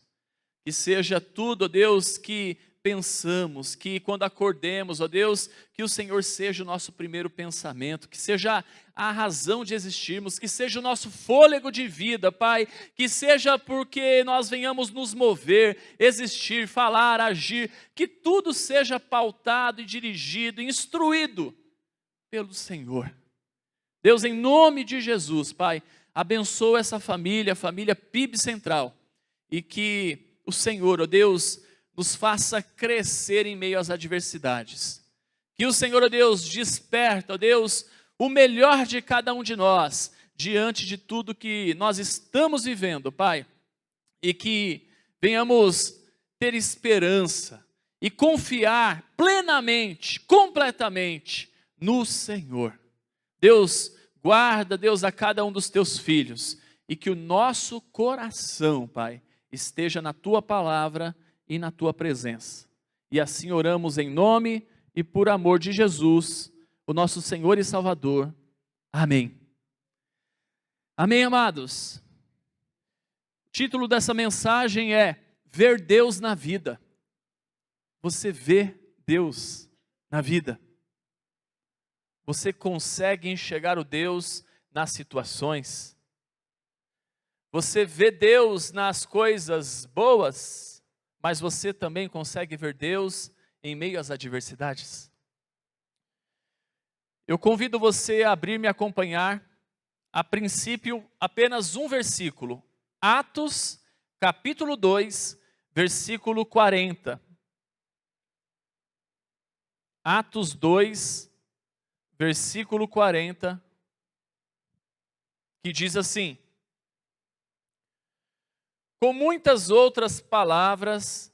Que seja tudo, ó Deus, que pensamos, que quando acordemos, ó Deus, que o Senhor seja o nosso primeiro pensamento, que seja a razão de existirmos, que seja o nosso fôlego de vida, Pai, que seja porque nós venhamos nos mover, existir, falar, agir, que tudo seja pautado e dirigido, instruído pelo Senhor. Deus, em nome de Jesus, Pai, abençoa essa família, a família PIB Central, e que o Senhor, ó Deus, nos faça crescer em meio às adversidades. Que o Senhor, ó Deus, desperta, ó Deus, o melhor de cada um de nós, diante de tudo que nós estamos vivendo, Pai. E que venhamos ter esperança e confiar plenamente, completamente no Senhor. Deus, guarda, Deus, a cada um dos Teus filhos. E que o nosso coração, Pai, esteja na Tua palavra e na Tua presença. E assim oramos em nome e por amor de Jesus, o nosso Senhor e Salvador. Amém. Amém, amados? O título dessa mensagem é Ver Deus na Vida. Você vê Deus na vida? Você consegue enxergar o Deus nas situações? Você vê Deus nas coisas boas, mas você também consegue ver Deus em meio às adversidades? Eu convido você a abrir e me acompanhar, a princípio, apenas um versículo. Atos, capítulo 2, versículo 40. Atos 2, versículo 40, que diz assim: com muitas outras palavras,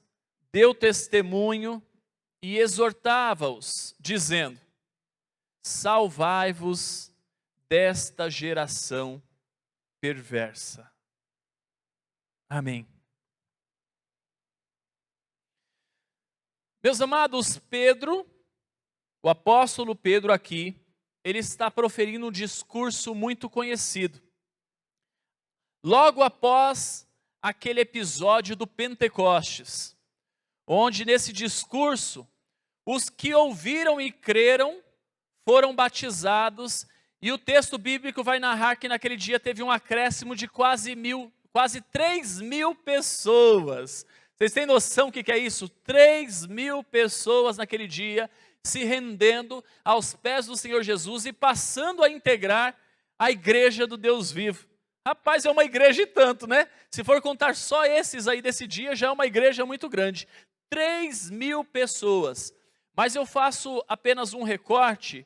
deu testemunho e exortava-os, dizendo: salvai-vos desta geração perversa. Amém. Meus amados, Pedro, o apóstolo Pedro aqui, ele está proferindo um discurso muito conhecido. Logo após aquele episódio do Pentecostes, onde nesse discurso, os que ouviram e creram foram batizados, e o texto bíblico vai narrar que naquele dia teve um acréscimo de quase 3.000 pessoas. Vocês têm noção do que é isso? 3.000 pessoas naquele dia se rendendo aos pés do Senhor Jesus e passando a integrar a igreja do Deus vivo. Rapaz, é uma igreja e tanto, né? Se for contar só esses aí desse dia, já é uma igreja muito grande. 3.000 pessoas. Mas eu faço apenas um recorte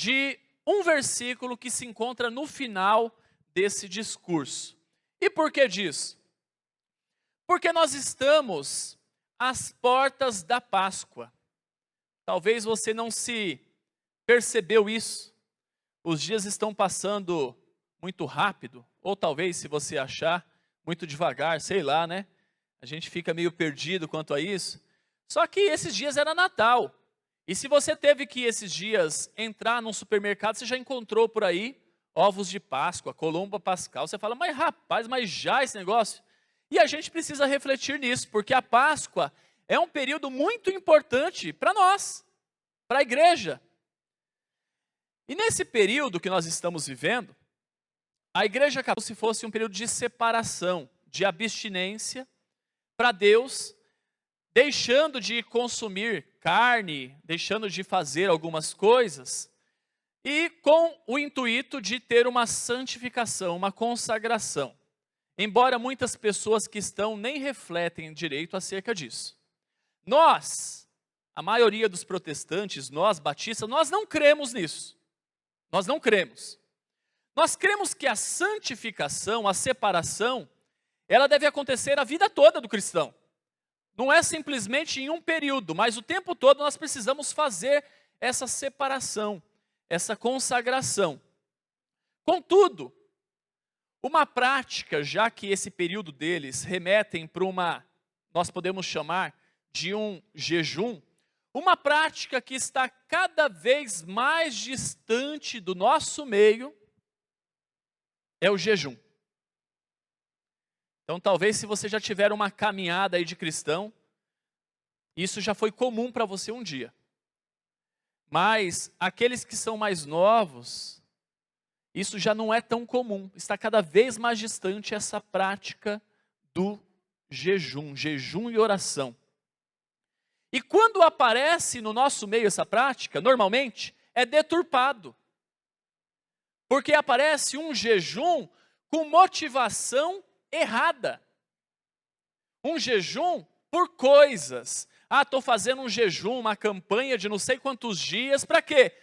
de um versículo que se encontra no final desse discurso. E por que disso? Porque nós estamos às portas da Páscoa. Talvez você não se percebeu isso. Os dias estão passando muito rápido, ou talvez, se você achar, muito devagar, sei lá, né? A gente fica meio perdido quanto a isso. Só que esses dias era Natal. E se você teve que esses dias entrar num supermercado, você já encontrou por aí ovos de Páscoa, colomba pascal. Você fala, mas rapaz, mas já esse negócio? E a gente precisa refletir nisso, porque a Páscoa é um período muito importante para nós, para a igreja. E nesse período que nós estamos vivendo, a igreja acabou se fosse um período de separação, de abstinência para Deus, deixando de consumir carne, deixando de fazer algumas coisas, e com o intuito de ter uma santificação, uma consagração. Embora muitas pessoas que estão nem refletem direito acerca disso. Nós, a maioria dos protestantes, nós batistas, nós não cremos nisso. Nós não cremos. Nós cremos que a santificação, a separação, ela deve acontecer a vida toda do cristão. Não é simplesmente em um período, mas o tempo todo nós precisamos fazer essa separação, essa consagração. Contudo, uma prática, já que esse período deles remetem para uma, nós podemos chamar de um jejum, uma prática que está cada vez mais distante do nosso meio, é o jejum. Então, talvez se você já tiver uma caminhada aí de cristão, isso já foi comum para você um dia. Mas aqueles que são mais novos, isso já não é tão comum. Está cada vez mais distante essa prática do jejum e oração. E quando aparece no nosso meio essa prática, normalmente é deturpado. Porque aparece um jejum com motivação errada. Um jejum por coisas. Estou fazendo um jejum, uma campanha de não sei quantos dias, para quê?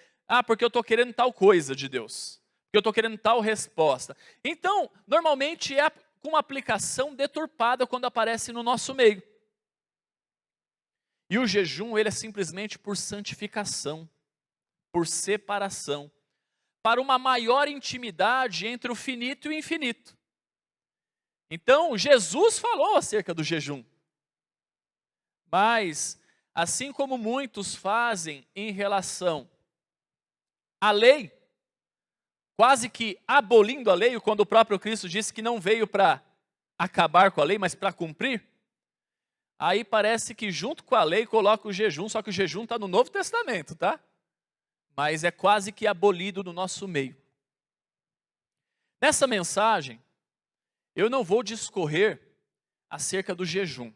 Porque eu estou querendo tal coisa de Deus. Porque eu estou querendo tal resposta. Então, normalmente é com uma aplicação deturpada quando aparece no nosso meio. E o jejum, ele é simplesmente por santificação, por separação, para uma maior intimidade entre o finito e o infinito. Então, Jesus falou acerca do jejum. Mas, assim como muitos fazem em relação à lei, quase que abolindo a lei, quando o próprio Cristo disse que não veio para acabar com a lei, mas para cumprir, aí parece que junto com a lei coloca o jejum, só que o jejum está no Novo Testamento, tá? Mas é quase que abolido no nosso meio. Nessa mensagem, eu não vou discorrer acerca do jejum,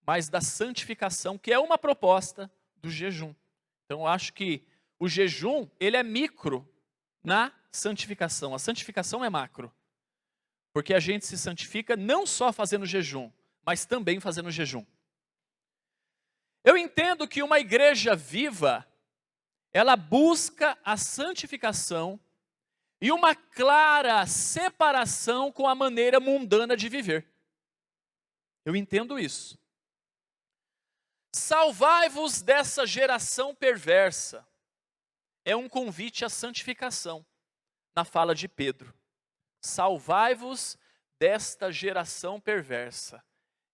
mas da santificação, que é uma proposta do jejum. Então, eu acho que o jejum, ele é micro na santificação. A santificação é macro. Porque a gente se santifica não só fazendo jejum, mas também fazendo jejum. Eu entendo que uma igreja viva, ela busca a santificação e uma clara separação com a maneira mundana de viver. Eu entendo isso. Salvai-vos dessa geração perversa. É um convite à santificação, na fala de Pedro. Salvai-vos desta geração perversa.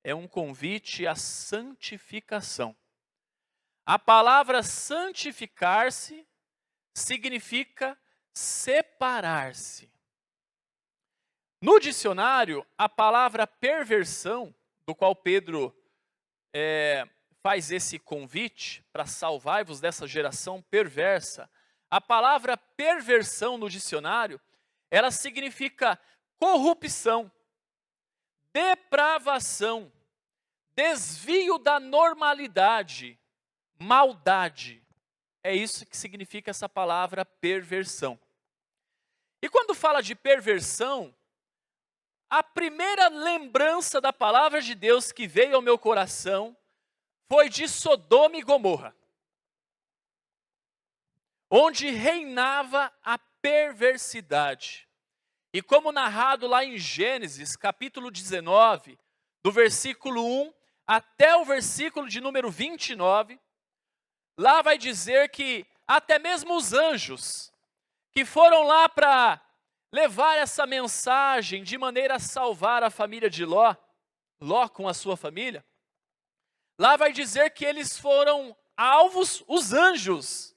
É um convite à santificação. A palavra santificar-se significa separar-se. No dicionário, a palavra perversão, do qual Pedro faz esse convite para salvar-vos dessa geração perversa, a palavra perversão no dicionário, ela significa corrupção, depravação, desvio da normalidade, maldade. É isso que significa essa palavra perversão. E quando fala de perversão, a primeira lembrança da palavra de Deus que veio ao meu coração foi de Sodoma e Gomorra. onde reinava a perversidade. E como narrado lá em Gênesis, capítulo 19, do versículo 1 até o versículo de número 29, lá vai dizer que até mesmo os anjos que foram lá para levar essa mensagem de maneira a salvar a família de Ló com a sua família, lá vai dizer que eles foram alvos, os anjos,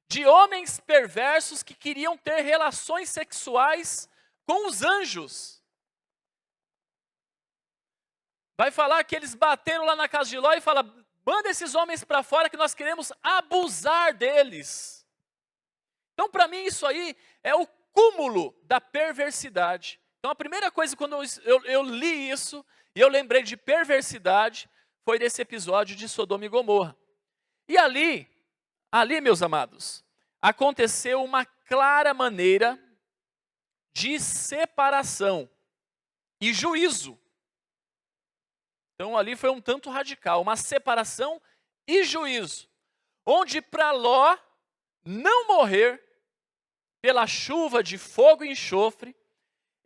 de homens perversos que queriam ter relações sexuais com os anjos. Vai falar que eles bateram lá na casa de Ló e falaram: manda esses homens para fora que nós queremos abusar deles. Então, para mim, isso aí é o cúmulo da perversidade. Então, a primeira coisa, quando eu li isso, e eu lembrei de perversidade, foi desse episódio de Sodoma e Gomorra. E ali, meus amados, aconteceu uma clara maneira de separação e juízo. Então, ali foi um tanto radical, uma separação e juízo, onde para Ló não morrer pela chuva de fogo e enxofre,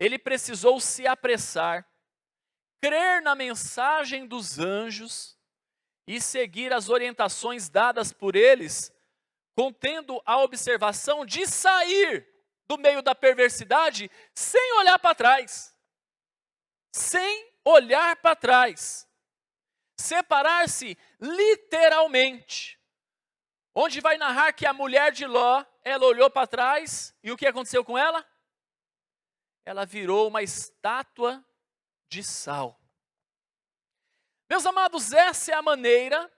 ele precisou se apressar, crer na mensagem dos anjos e seguir as orientações dadas por eles, contendo a observação de sair do meio da perversidade sem olhar para trás. Sem olhar para trás. Separar-se literalmente. Onde vai narrar que a mulher de Ló, ela olhou para trás e o que aconteceu com ela? Ela virou uma estátua de sal. Meus amados, essa é a maneira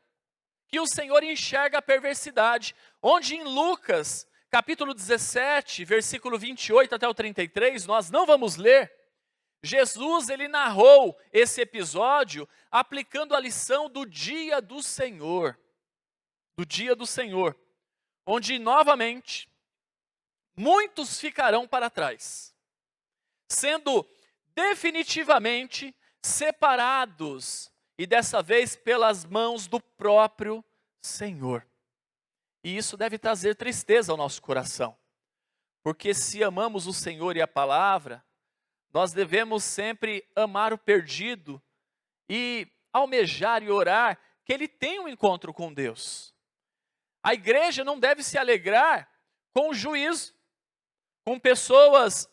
que o Senhor enxerga a perversidade. Onde em Lucas, capítulo 17, versículo 28 até o 33, nós não vamos ler, Jesus, ele narrou esse episódio aplicando a lição do dia do Senhor. Do dia do Senhor. Onde, novamente, muitos ficarão para trás, sendo definitivamente separados, e dessa vez pelas mãos do próprio Senhor. E isso deve trazer tristeza ao nosso coração, porque se amamos o Senhor e a palavra, nós devemos sempre amar o perdido e almejar e orar que ele tenha um encontro com Deus. A igreja não deve se alegrar com o juízo, com pessoas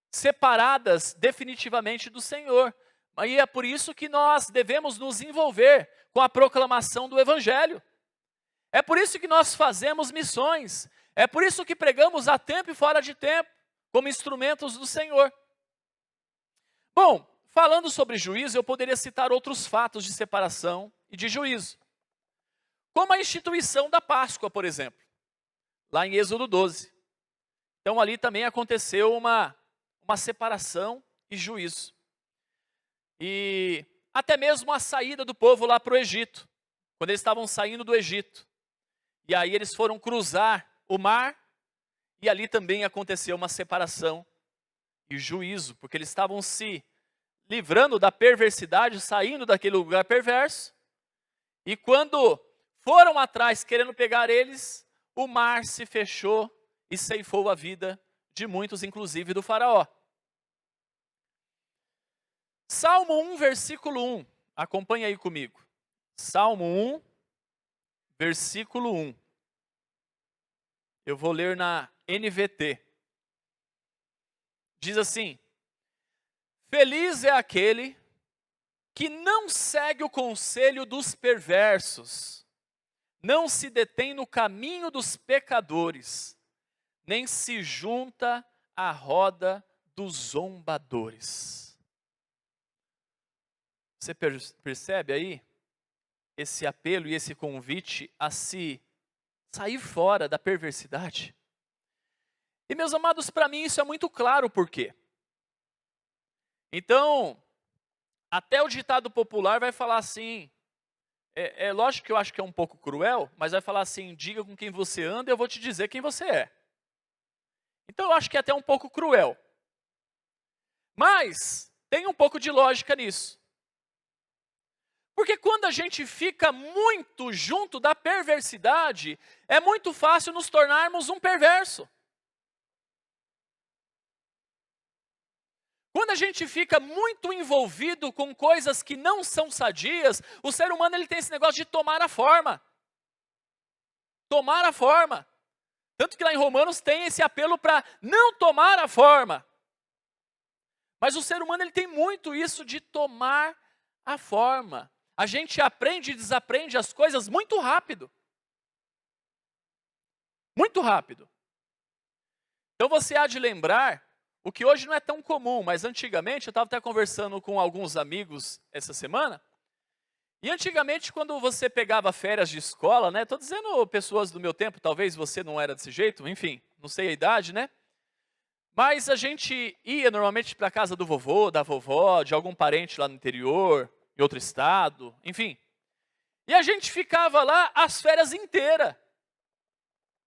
separadas definitivamente do Senhor. E é por isso que nós devemos nos envolver com a proclamação do Evangelho. É por isso que nós fazemos missões. É por isso que pregamos a tempo e fora de tempo, como instrumentos do Senhor. Bom, falando sobre juízo, eu poderia citar outros fatos de separação e de juízo. Como a instituição da Páscoa, por exemplo, lá em Êxodo 12. Então ali também aconteceu uma separação e juízo. E até mesmo a saída do povo lá para o Egito, quando eles estavam saindo do Egito. E aí eles foram cruzar o mar, e ali também aconteceu uma separação e juízo, porque eles estavam se livrando da perversidade, saindo daquele lugar perverso, e quando foram atrás querendo pegar eles, o mar se fechou e ceifou a vida de muitos, inclusive do faraó. Salmo 1, versículo 1, acompanhe aí comigo. Salmo 1, versículo 1. Eu vou ler na NVT. Diz assim: feliz é aquele que não segue o conselho dos perversos, não se detém no caminho dos pecadores, nem se junta à roda dos zombadores. Você percebe aí esse apelo e esse convite a se sair fora da perversidade? E meus amados, para mim isso é muito claro por quê. Então, até o ditado popular vai falar assim, é lógico que eu acho que é um pouco cruel, mas vai falar assim: diga com quem você anda, eu vou te dizer quem você é. Então eu acho que é até um pouco cruel. Mas tem um pouco de lógica nisso. Porque quando a gente fica muito junto da perversidade, é muito fácil nos tornarmos um perverso. Quando a gente fica muito envolvido com coisas que não são sadias, o ser humano ele tem esse negócio de tomar a forma. Tomar a forma. Tanto que lá em Romanos tem esse apelo para não tomar a forma. Mas o ser humano ele tem muito isso de tomar a forma. A gente aprende e desaprende as coisas muito rápido. Muito rápido. Então você há de lembrar, o que hoje não é tão comum, mas antigamente, eu estava até conversando com alguns amigos essa semana, e antigamente quando você pegava férias de escola, né, estou dizendo pessoas do meu tempo, talvez você não era desse jeito, enfim, não sei a idade, né? Mas a gente ia normalmente para a casa do vovô, da vovó, de algum parente lá no interior, em outro estado, enfim. E a gente ficava lá as férias inteiras.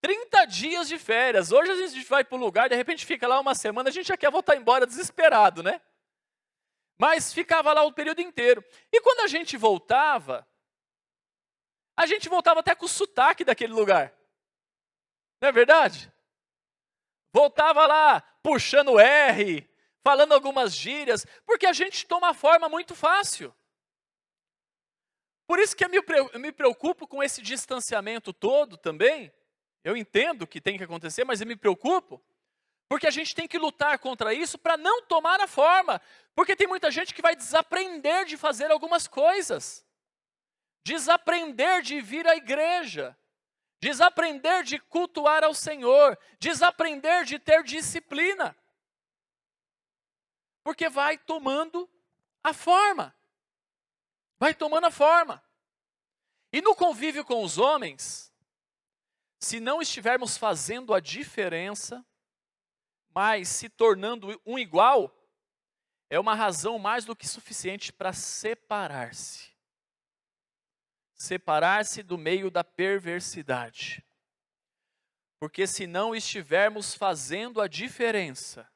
30 dias de férias. Hoje a gente vai para um lugar, de repente fica lá uma semana, a gente já quer voltar embora desesperado, né? Mas ficava lá o período inteiro. E quando a gente voltava até com o sotaque daquele lugar. Não é verdade? Voltava lá puxando R, falando algumas gírias, porque a gente toma forma muito fácil. Por isso que eu me preocupo com esse distanciamento todo também. Eu entendo que tem que acontecer, mas eu me preocupo, porque a gente tem que lutar contra isso para não tomar a forma. Porque tem muita gente que vai desaprender de fazer algumas coisas. Desaprender de vir à igreja. Desaprender de cultuar ao Senhor. Desaprender de ter disciplina. Porque vai tomando a forma. Vai tomando a forma. E no convívio com os homens, se não estivermos fazendo a diferença, mas se tornando um igual, é uma razão mais do que suficiente para separar-se. Separar-se do meio da perversidade. Porque se não estivermos fazendo a diferença,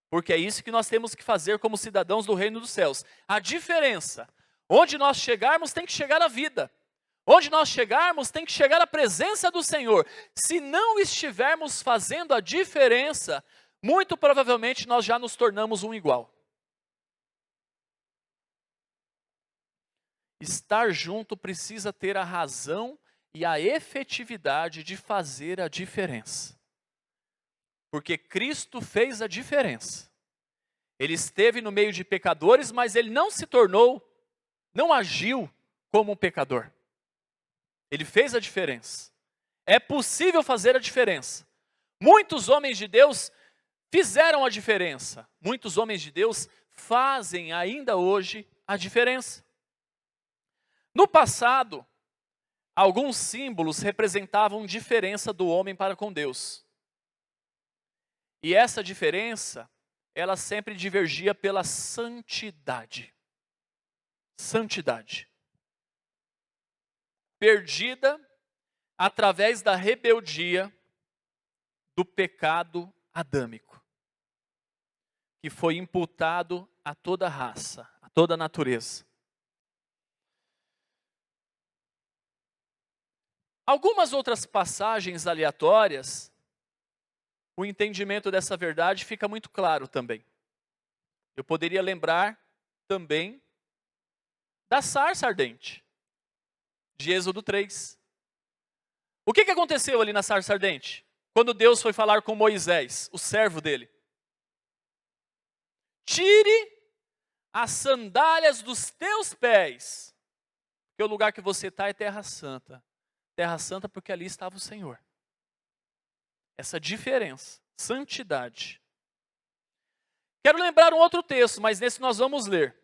porque é isso que nós temos que fazer como cidadãos do reino dos céus, a diferença. Onde nós chegarmos tem que chegar a vida. Onde nós chegarmos tem que chegar a presença do Senhor. Se não estivermos fazendo a diferença, muito provavelmente nós já nos tornamos um igual. Estar junto precisa ter a razão e a efetividade de fazer a diferença. Porque Cristo fez a diferença. Ele esteve no meio de pecadores, mas ele não se tornou, não agiu como um pecador. Ele fez a diferença. É possível fazer a diferença. Muitos homens de Deus fizeram a diferença. Muitos homens de Deus fazem ainda hoje a diferença. No passado, alguns símbolos representavam diferença do homem para com Deus. E essa diferença, ela sempre divergia pela santidade. Santidade. Perdida através da rebeldia do pecado adâmico, que foi imputado a toda a raça, a toda a natureza. Algumas outras passagens aleatórias, o entendimento dessa verdade fica muito claro também. Eu poderia lembrar também da sarça ardente, de Êxodo 3. O que aconteceu ali na sarça ardente? Quando Deus foi falar com Moisés, o servo dele. Tire as sandálias dos teus pés, porque o lugar que você está é terra santa. Terra santa porque ali estava o Senhor. Essa diferença, santidade. Quero lembrar um outro texto, mas nesse nós vamos ler.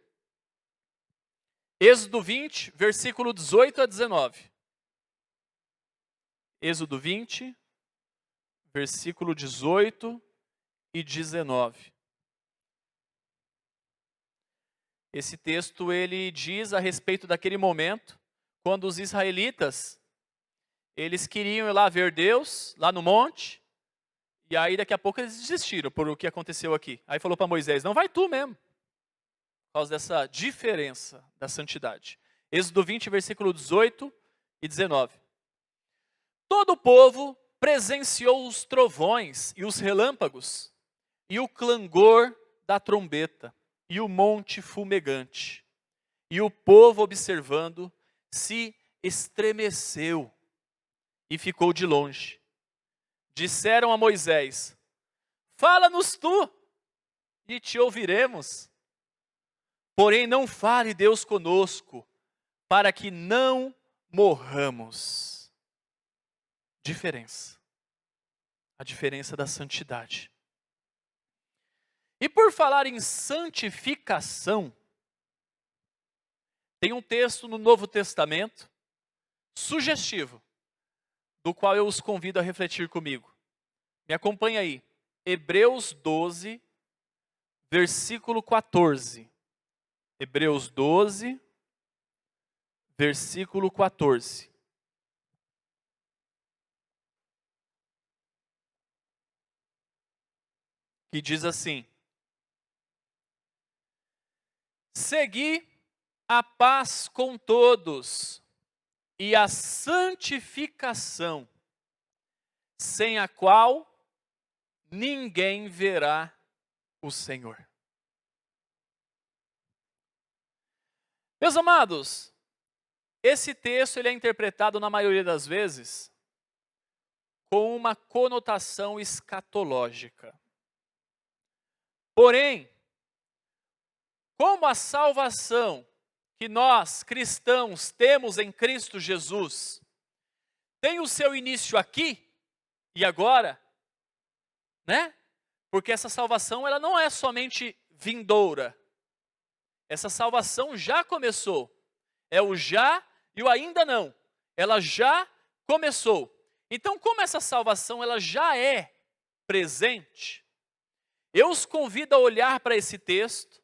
Êxodo 20, versículo 18 a 19. Êxodo 20, versículo 18 e 19. Esse texto ele diz a respeito daquele momento, quando os israelitas, eles queriam ir lá ver Deus, lá no monte, e aí daqui a pouco eles desistiram por o que aconteceu aqui. Aí falou para Moisés, não vai tu mesmo, por causa dessa diferença da santidade. Êxodo 20, versículo 18 e 19. Todo o povo presenciou os trovões e os relâmpagos, e o clangor da trombeta, e o monte fumegante. E o povo, observando, se estremeceu e ficou de longe. Disseram a Moisés: fala-nos tu, e te ouviremos. Porém não fale Deus conosco, para que não morramos. Diferença. A diferença da santidade. E por falar em santificação, tem um texto no Novo Testamento, sugestivo, do qual eu os convido a refletir comigo. Me acompanha aí. Hebreus 12, versículo 14. Hebreus 12, versículo 14. Que diz assim: segui a paz com todos e a santificação, sem a qual ninguém verá o Senhor. Meus amados, esse texto ele é interpretado na maioria das vezes com uma conotação escatológica. Porém, como a salvação que nós, cristãos, temos em Cristo Jesus, tem o seu início aqui e agora, né? Porque essa salvação ela não é somente vindoura. Essa salvação já começou. É o já e o ainda não. Ela já começou. Então, como essa salvação ela já é presente, eu os convido a olhar para esse texto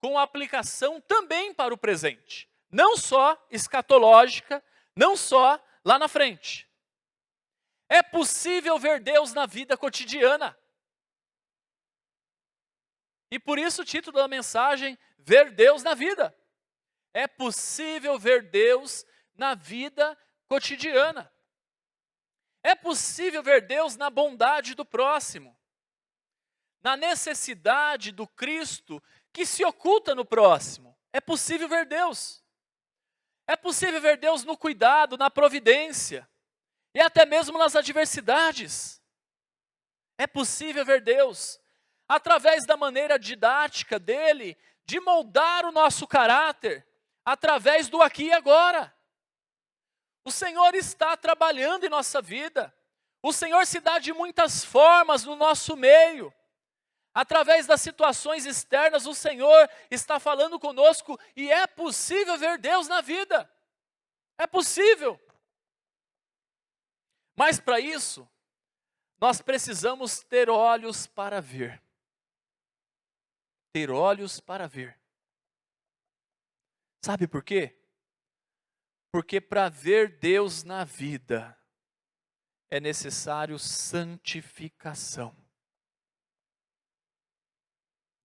com aplicação também para o presente. Não só escatológica, não só lá na frente. É possível ver Deus na vida cotidiana. E por isso o título da mensagem, Ver Deus na Vida. É possível ver Deus na vida cotidiana. É possível ver Deus na bondade do próximo. Na necessidade do Cristo que se oculta no próximo. É possível ver Deus. É possível ver Deus no cuidado, na providência. E até mesmo nas adversidades. É possível ver Deus através da maneira didática dele, de moldar o nosso caráter, através do aqui e agora. O Senhor está trabalhando em nossa vida. O Senhor se dá de muitas formas no nosso meio. Através das situações externas, o Senhor está falando conosco e é possível ver Deus na vida. É possível. Mas para isso, nós precisamos ter olhos para ver. Ter olhos para ver. Sabe por quê? Porque para ver Deus na vida é necessário santificação.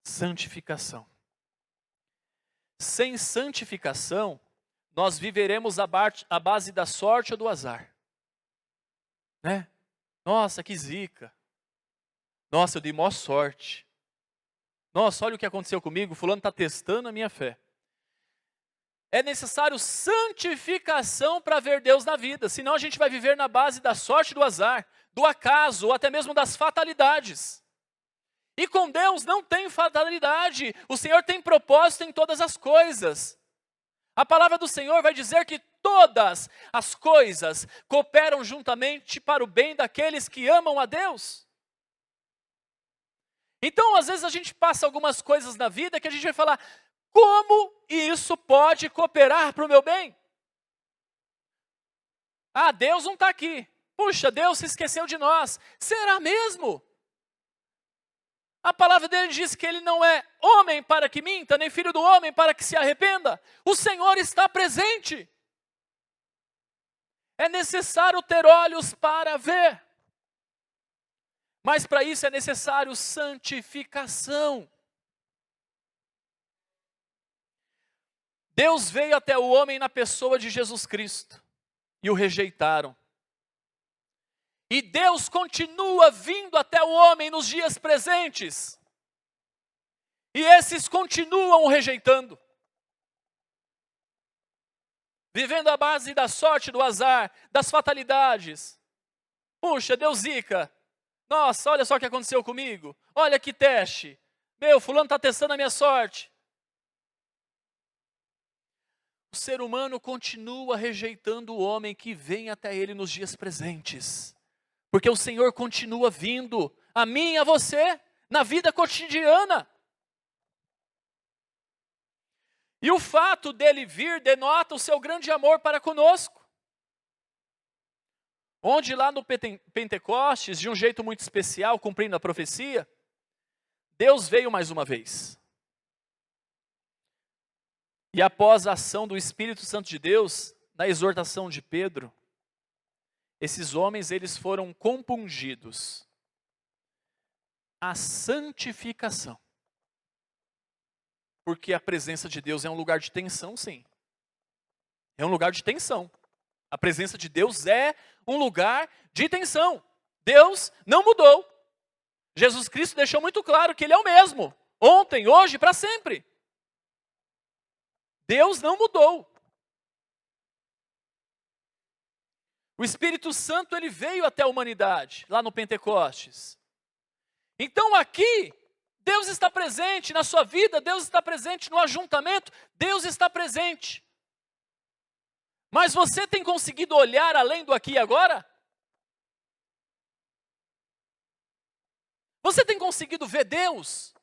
Santificação. Sem santificação, nós viveremos à base da sorte ou do azar. Né? Nossa, que zica. Nossa, eu dei maior sorte. Nossa, olha o que aconteceu comigo, fulano está testando a minha fé. É necessário santificação para ver Deus na vida, senão a gente vai viver na base da sorte e do azar, do acaso, ou até mesmo das fatalidades. E com Deus não tem fatalidade, o Senhor tem propósito em todas as coisas. A palavra do Senhor vai dizer que todas as coisas cooperam juntamente para o bem daqueles que amam a Deus. Então, às vezes a gente passa algumas coisas na vida que a gente vai falar, como isso pode cooperar para o meu bem? Ah, Deus não está aqui. Puxa, Deus se esqueceu de nós. Será mesmo? A palavra dele diz que ele não é homem para que minta, nem filho do homem para que se arrependa. O Senhor está presente. É necessário ter olhos para ver. Mas para isso é necessário santificação. Deus veio até o homem na pessoa de Jesus Cristo e o rejeitaram. E Deus continua vindo até o homem nos dias presentes. E esses continuam o rejeitando. Vivendo à base da sorte, do azar, das fatalidades. Puxa, deu zica. Nossa, olha só o que aconteceu comigo. Olha que teste. Meu, fulano está testando a minha sorte. O ser humano continua rejeitando o homem que vem até ele nos dias presentes. Porque o Senhor continua vindo a mim e a você na vida cotidiana. E o fato dele vir denota o seu grande amor para conosco. Onde lá no Pentecostes, de um jeito muito especial, cumprindo a profecia, Deus veio mais uma vez. E após a ação do Espírito Santo de Deus, na exortação de Pedro, esses homens, eles foram compungidos à santificação. Porque a presença de Deus é um lugar de tensão, sim. É um lugar de tensão. A presença de Deus é um lugar de tensão. Deus não mudou. Jesus Cristo deixou muito claro que Ele é o mesmo. Ontem, hoje, para sempre. Deus não mudou. O Espírito Santo, ele veio até a humanidade, lá no Pentecostes. Então aqui, Deus está presente na sua vida, Deus está presente no ajuntamento, Deus está presente. Mas você tem conseguido olhar além do aqui e agora? Você tem conseguido ver Deus?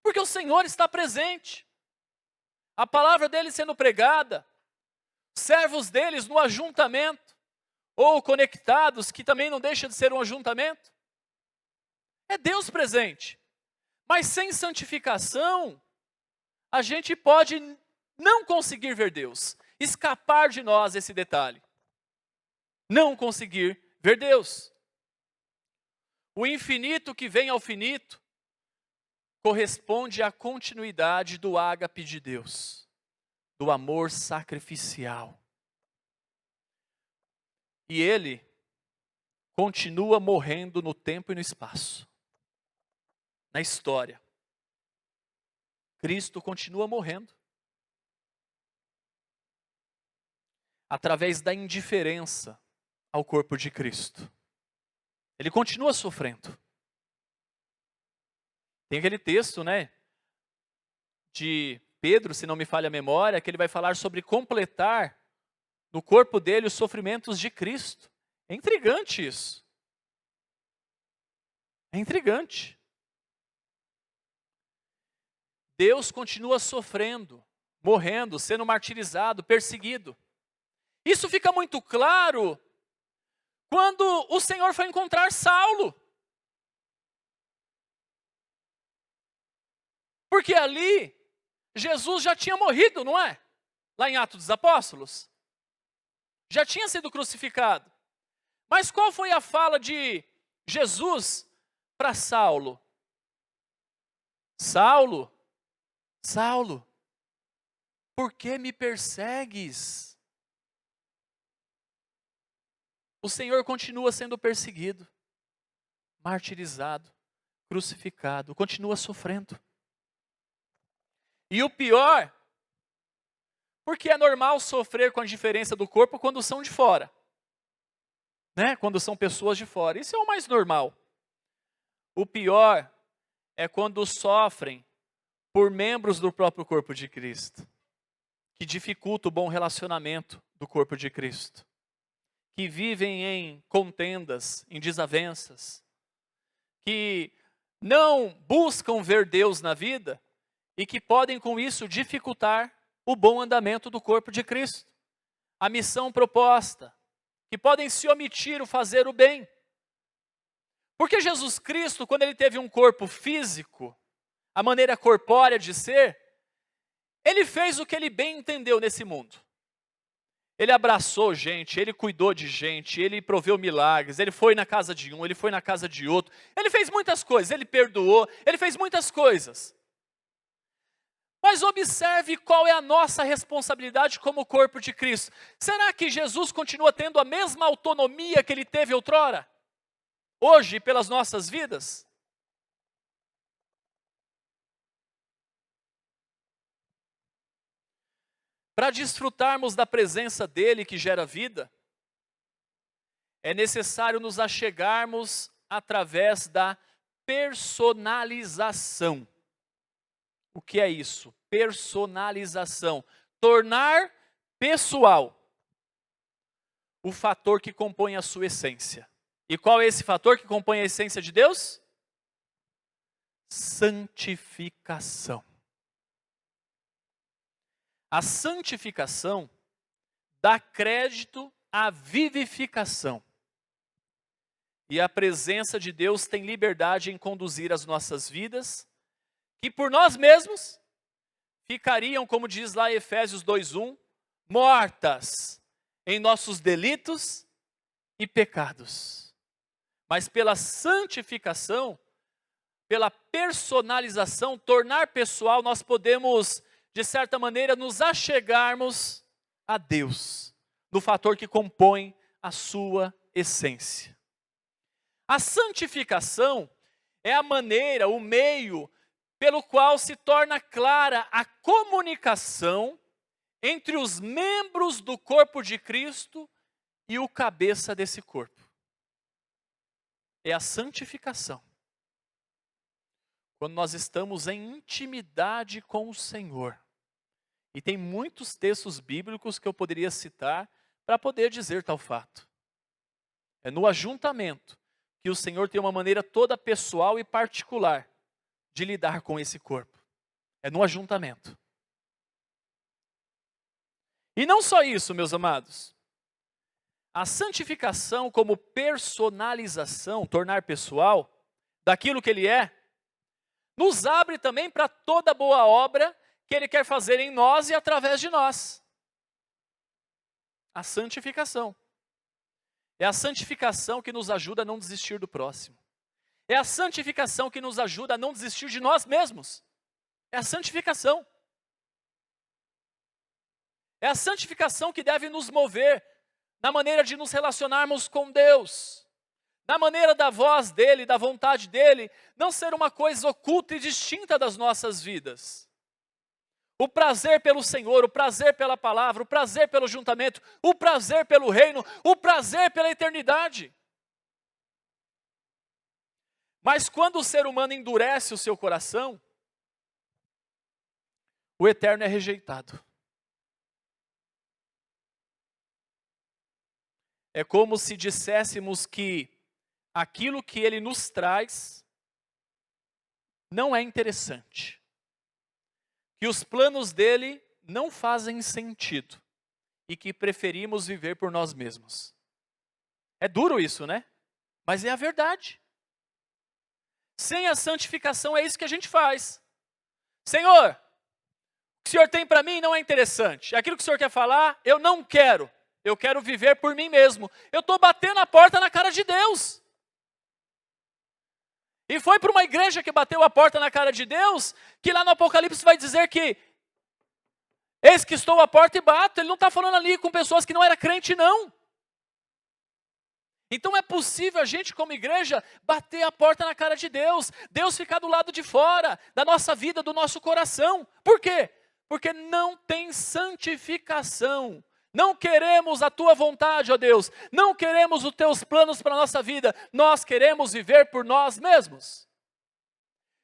Porque o Senhor está presente. A palavra dele sendo pregada, servos deles no ajuntamento, ou conectados, que também não deixa de ser um ajuntamento. É Deus presente. Mas sem santificação, a gente pode não conseguir ver Deus, escapar de nós esse detalhe. Não conseguir ver Deus. O infinito que vem ao finito corresponde à continuidade do ágape de Deus, do amor sacrificial. E Ele continua morrendo no tempo e no espaço, na história. Cristo continua morrendo. Através da indiferença ao corpo de Cristo. Ele continua sofrendo. Tem aquele texto, né, de Pedro, se não me falha a memória, que ele vai falar sobre completar no corpo dele os sofrimentos de Cristo. É intrigante isso. É intrigante. Deus continua sofrendo, morrendo, sendo martirizado, perseguido. Isso fica muito claro quando o Senhor foi encontrar Saulo. Porque ali, Jesus já tinha morrido, não é? Lá em Atos dos Apóstolos. Já tinha sido crucificado. Mas qual foi a fala de Jesus para Saulo? Saulo, Saulo, por que me persegues? O Senhor continua sendo perseguido, martirizado, crucificado, continua sofrendo. E o pior, porque é normal sofrer com a diferença do corpo quando são de fora. Né? Quando são pessoas de fora. Isso é o mais normal. O pior é quando sofrem por membros do próprio corpo de Cristo. Que dificulta o bom relacionamento do corpo de Cristo. Que vivem em contendas, em desavenças. Que não buscam ver Deus na vida. E que podem com isso dificultar o bom andamento do corpo de Cristo. A missão proposta. Que podem se omitir o fazer o bem. Porque Jesus Cristo, quando ele teve um corpo físico, a maneira corpórea de ser, ele fez o que ele bem entendeu nesse mundo. Ele abraçou gente, ele cuidou de gente, ele proveu milagres, ele foi na casa de um, ele foi na casa de outro. Ele fez muitas coisas, ele perdoou, ele fez muitas coisas. Mas observe qual é a nossa responsabilidade como corpo de Cristo. Será que Jesus continua tendo a mesma autonomia que ele teve outrora? Hoje, pelas nossas vidas? Para desfrutarmos da presença dele que gera vida, é necessário nos achegarmos através da personalização. O que é isso? Personalização. Tornar pessoal o fator que compõe a sua essência. E qual é esse fator que compõe a essência de Deus? Santificação. A santificação dá crédito à vivificação. E a presença de Deus tem liberdade em conduzir as nossas vidas, que por nós mesmos ficariam, como diz lá Efésios 2:1, mortas em nossos delitos e pecados. Mas pela santificação, pela personalização, tornar pessoal, nós podemos, de certa maneira, nos achegarmos a Deus, no fator que compõe a sua essência. A santificação é a maneira, o meio, pelo qual se torna clara a comunicação entre os membros do corpo de Cristo e o cabeça desse corpo. É a santificação. Quando nós estamos em intimidade com o Senhor. E tem muitos textos bíblicos que eu poderia citar para poder dizer tal fato. É no ajuntamento que o Senhor tem uma maneira toda pessoal e particular de lidar com esse corpo. É no ajuntamento. E não só isso, meus amados. A santificação como personalização, tornar pessoal, daquilo que Ele é, nos abre também para toda boa obra que Ele quer fazer em nós e através de nós. A santificação. É a santificação que nos ajuda a não desistir do próximo. É a santificação que nos ajuda a não desistir de nós mesmos. É a santificação. É a santificação que deve nos mover na maneira de nos relacionarmos com Deus. Na maneira da voz dEle, da vontade dEle, não ser uma coisa oculta e distinta das nossas vidas. O prazer pelo Senhor, o prazer pela palavra, o prazer pelo juntamento, o prazer pelo reino, o prazer pela eternidade. Mas quando o ser humano endurece o seu coração, o eterno é rejeitado. É como se disséssemos que aquilo que Ele nos traz não é interessante. Que os planos dEle não fazem sentido. E que preferimos viver por nós mesmos. É duro isso, né? Mas é a verdade. Sem a santificação é isso que a gente faz. Senhor, o que o Senhor tem para mim não é interessante. Aquilo que o Senhor quer falar, eu não quero. Eu quero viver por mim mesmo. Eu estou batendo a porta na cara de Deus. E foi para uma igreja que bateu a porta na cara de Deus, que lá no Apocalipse vai dizer que eis que estou à porta e bato. Ele não está falando ali com pessoas que não eram crente, não. Então é possível a gente como igreja bater a porta na cara de Deus. Deus ficar do lado de fora da nossa vida, do nosso coração. Por quê? Porque não tem santificação. Não queremos a tua vontade, ó Deus. Não queremos os teus planos para a nossa vida. Nós queremos viver por nós mesmos.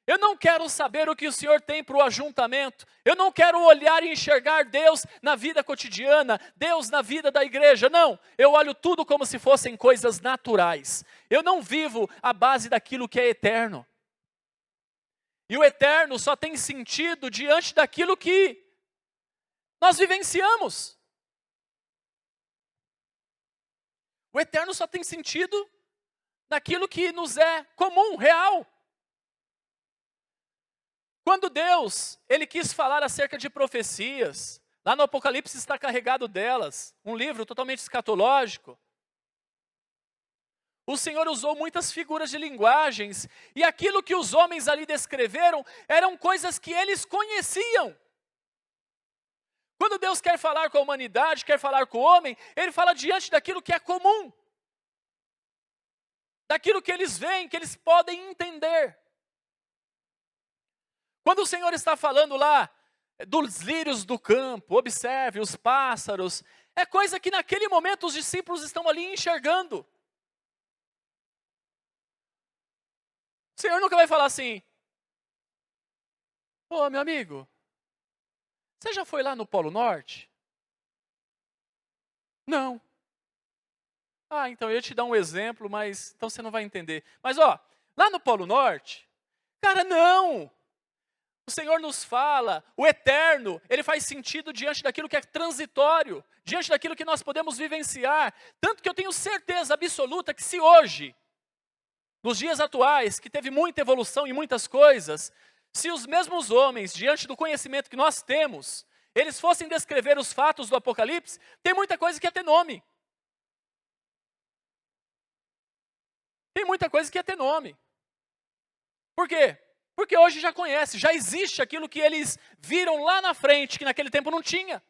Eu não quero saber o que o Senhor tem para o ajuntamento. Eu não quero olhar e enxergar Deus na vida cotidiana, Deus na vida da igreja. Não, eu olho tudo como se fossem coisas naturais. Eu não vivo à base daquilo que é eterno. E o eterno só tem sentido diante daquilo que nós vivenciamos. O eterno só tem sentido naquilo que nos é comum, real. Quando Deus, Ele quis falar acerca de profecias, lá no Apocalipse está carregado delas, um livro totalmente escatológico. O Senhor usou muitas figuras de linguagens, e aquilo que os homens ali descreveram, eram coisas que eles conheciam, Quando Deus quer falar com a humanidade, quer falar com o homem, Ele fala diante daquilo que é comum. Daquilo que eles veem, que eles podem entender. Quando o Senhor está falando lá dos lírios do campo, observe os pássaros, é coisa que naquele momento os discípulos estão ali enxergando. O Senhor nunca vai falar assim: ô meu amigo, você já foi lá no Polo Norte? Não. Ah, então eu ia te dar um exemplo, mas então você não vai entender. Mas ó, lá no Polo Norte, cara, não. O Senhor nos fala, o eterno, ele faz sentido diante daquilo que é transitório, diante daquilo que nós podemos vivenciar. Tanto que eu tenho certeza absoluta que se hoje, nos dias atuais, que teve muita evolução em muitas coisas, se os mesmos homens, diante do conhecimento que nós temos, eles fossem descrever os fatos do Apocalipse, tem muita coisa que ia ter nome. Tem muita coisa que ia ter nome. Por quê? Porque hoje já conhece, já existe aquilo que eles viram lá na frente, que naquele tempo não tinha.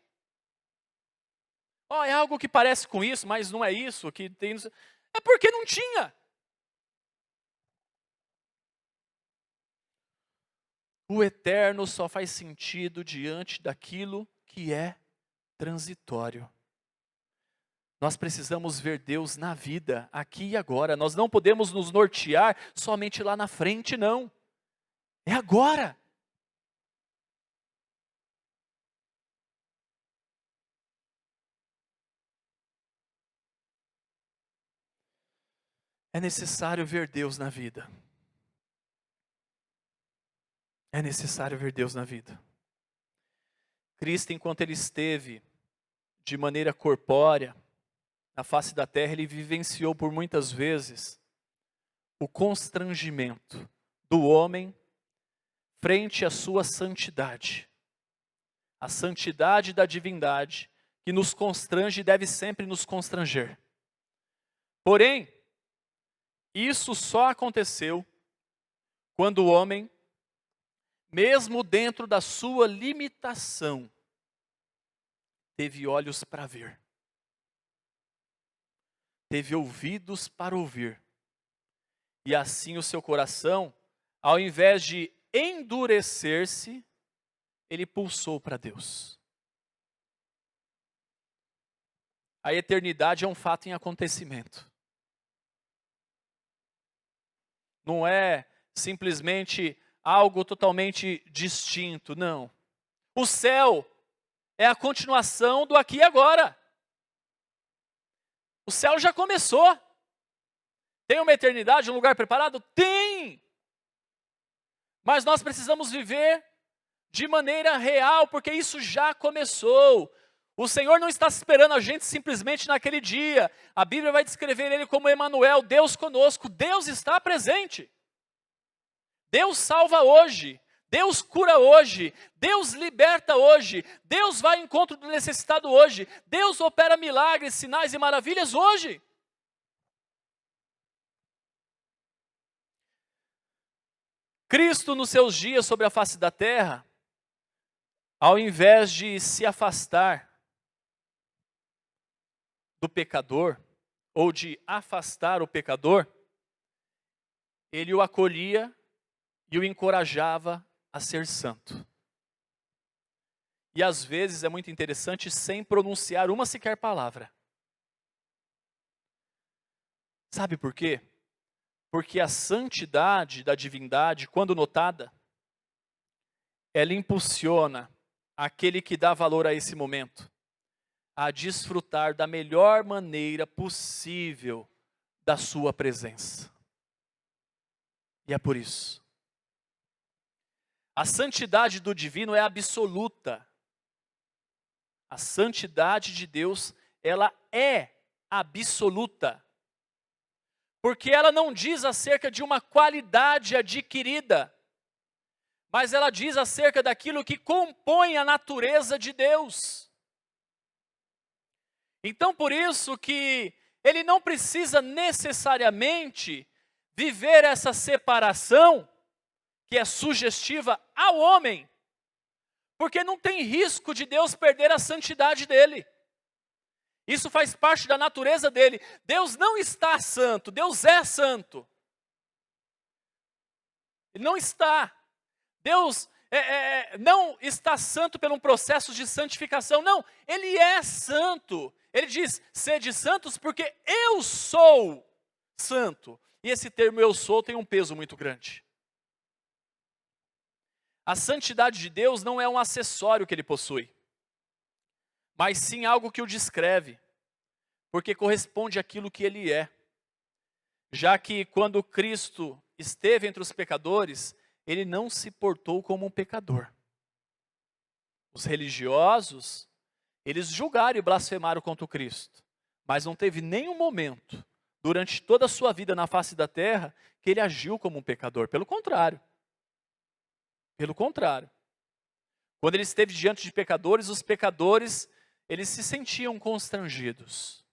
É algo que parece com isso, mas não é isso. Que tem... É porque não tinha. O eterno só faz sentido diante daquilo que é transitório. Nós precisamos ver Deus na vida, aqui e agora. Nós não podemos nos nortear somente lá na frente, não. É agora. É necessário ver Deus na vida. É necessário ver Deus na vida. Cristo, enquanto Ele esteve de maneira corpórea na face da terra, Ele vivenciou por muitas vezes o constrangimento do homem frente à sua santidade. A santidade da divindade que nos constrange e deve sempre nos constranger. Porém, isso só aconteceu quando o homem, mesmo dentro da sua limitação, teve olhos para ver. Teve ouvidos para ouvir. E assim o seu coração, ao invés de endurecer-se, ele pulsou para Deus. A eternidade é um fato em acontecimento. Não é simplesmente algo totalmente distinto, não. O céu é a continuação do aqui e agora. O céu já começou. Tem uma eternidade, um lugar preparado? Tem! Mas nós precisamos viver de maneira real, porque isso já começou. O Senhor não está esperando a gente simplesmente naquele dia. A Bíblia vai descrever Ele como Emanuel, Deus conosco. Deus está presente. Deus salva hoje. Deus cura hoje. Deus liberta hoje. Deus vai ao encontro do necessitado hoje. Deus opera milagres, sinais e maravilhas hoje. Cristo, nos seus dias sobre a face da terra, ao invés de se afastar do pecador, ou de afastar o pecador, ele o acolhia e o encorajava a ser santo. E às vezes é muito interessante, sem pronunciar uma sequer palavra. Sabe por quê? Porque a santidade da divindade, quando notada, ela impulsiona aquele que dá valor a esse momento a desfrutar da melhor maneira possível da sua presença. E é por isso. A santidade do divino é absoluta. A santidade de Deus, ela é absoluta. Porque ela não diz acerca de uma qualidade adquirida, mas ela diz acerca daquilo que compõe a natureza de Deus. Então, por isso que ele não precisa necessariamente viver essa separação, que é sugestiva ao homem, Porque não tem risco de Deus perder a santidade dele. Isso faz parte da natureza dele. Deus não está santo, Deus é santo. Ele não está. Deus não está santo por um processo de santificação. Não, ele é santo. Ele diz, sede santos porque eu sou santo. E esse termo eu sou tem um peso muito grande. A santidade de Deus não é um acessório que ele possui, mas sim algo que o descreve, porque corresponde àquilo que ele é. Já que quando Cristo esteve entre os pecadores, ele não se portou como um pecador. Os religiosos, eles julgaram e blasfemaram contra o Cristo, mas não teve nenhum momento, durante toda a sua vida na face da terra, que ele agiu como um pecador. Pelo contrário. Pelo contrário. Quando ele esteve diante de pecadores, os pecadores, eles se sentiam constrangidos.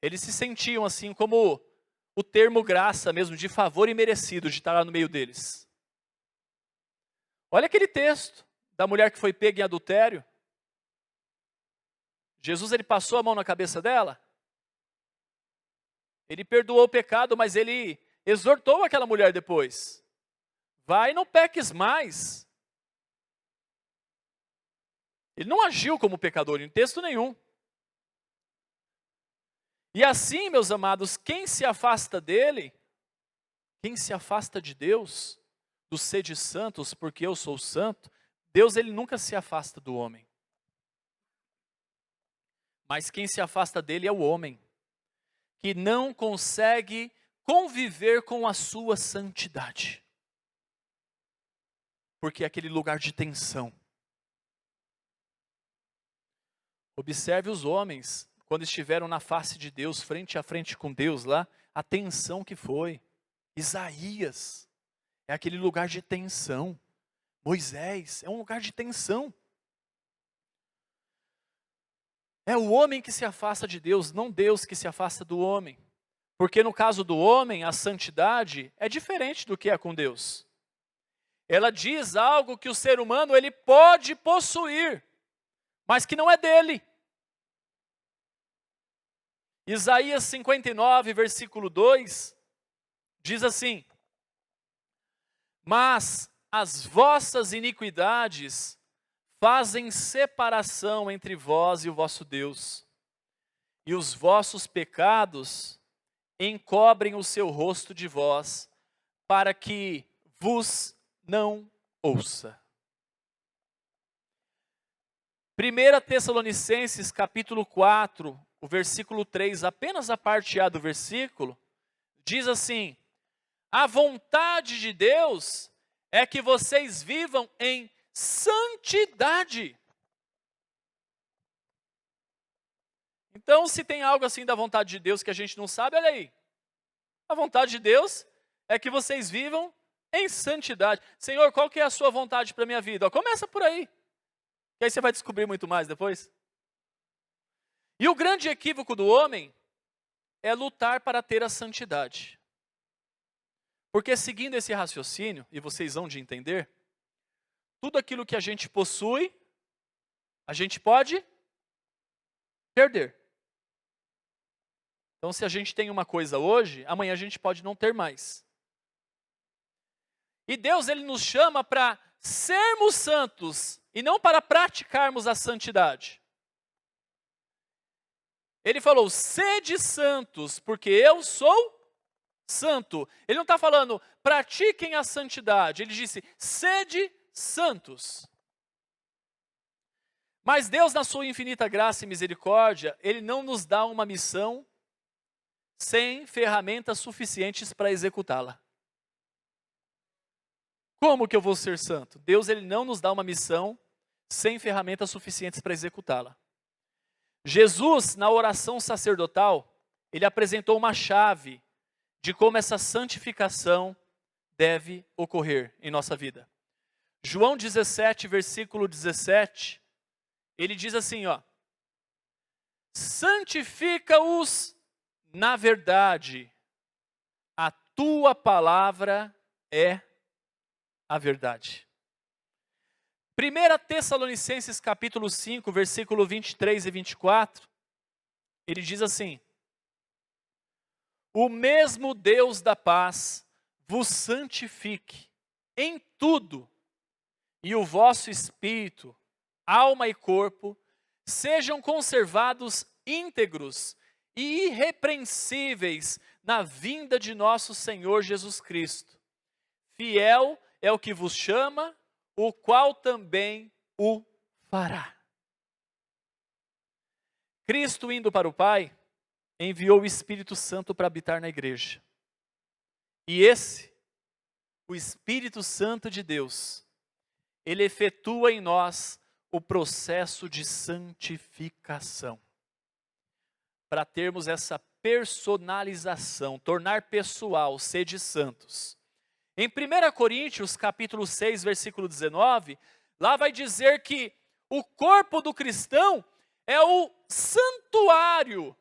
Eles se sentiam assim como o termo graça mesmo, de favor imerecido, de estar lá no meio deles. Olha aquele texto da mulher que foi pega em adultério. Jesus, ele passou a mão na cabeça dela. Ele perdoou o pecado, mas ele exortou aquela mulher depois. Vai, não peques mais. Ele não agiu como pecador em texto nenhum. E assim, meus amados, quem se afasta dele, quem se afasta de Deus, do sede santos, porque eu sou santo, Deus ele nunca se afasta do homem. Mas quem se afasta dele é o homem, que não consegue conviver com a sua santidade. Porque é aquele lugar de tensão. Observe os homens, quando estiveram na face de Deus, frente a frente com Deus lá, a tensão que foi. Isaías, é aquele lugar de tensão. Moisés, é um lugar de tensão. É o homem que se afasta de Deus, não Deus que se afasta do homem. Porque no caso do homem, a santidade é diferente do que é com Deus. Ela diz algo que o ser humano ele pode possuir, mas que não é dele. Isaías 59, versículo 2, diz assim: mas as vossas iniquidades fazem separação entre vós e o vosso Deus, e os vossos pecados encobrem o seu rosto de vós, para que vos não ouça. 1 Tessalonicenses capítulo 4, o versículo 3, apenas a parte A do versículo, diz assim: a vontade de Deus é que vocês vivam em santidade. Então, se tem algo assim da vontade de Deus que a gente não sabe, olha aí. A vontade de Deus é que vocês vivam em santidade. Senhor, qual que é a sua vontade para a minha vida? Começa por aí. E aí você vai descobrir muito mais depois. E o grande equívoco do homem é lutar para ter a santidade. Porque seguindo esse raciocínio, e vocês vão de entender, tudo aquilo que a gente possui, a gente pode perder. Então, se a gente tem uma coisa hoje, amanhã a gente pode não ter mais. E Deus, ele nos chama para sermos santos e não para praticarmos a santidade. Ele falou, sede santos, porque eu sou santo. Ele não está falando, pratiquem a santidade. Ele disse, sede santos. Mas Deus, na sua infinita graça e misericórdia, ele não nos dá uma missão sem ferramentas suficientes para executá-la. Como que eu vou ser santo? Deus, ele não nos dá uma missão sem ferramentas suficientes para executá-la. Jesus, na oração sacerdotal, ele apresentou uma chave de como essa santificação deve ocorrer em nossa vida. João 17, versículo 17, ele diz assim, ó: santifica-os na verdade, a tua palavra é a verdade. 1 Tessalonicenses capítulo 5, versículo 23 e 24, ele diz assim: o mesmo Deus da paz vos santifique em tudo, e o vosso espírito, alma e corpo sejam conservados íntegros e irrepreensíveis na vinda de nosso Senhor Jesus Cristo. Fiel é o que vos chama, o qual também o fará. Cristo, indo para o Pai, enviou o Espírito Santo para habitar na igreja. E o Espírito Santo de Deus, ele efetua em nós o processo de santificação. Para termos essa personalização, tornar pessoal, sede santos. Em 1 Coríntios, capítulo 6, versículo 19, lá vai dizer que o corpo do cristão é o santuário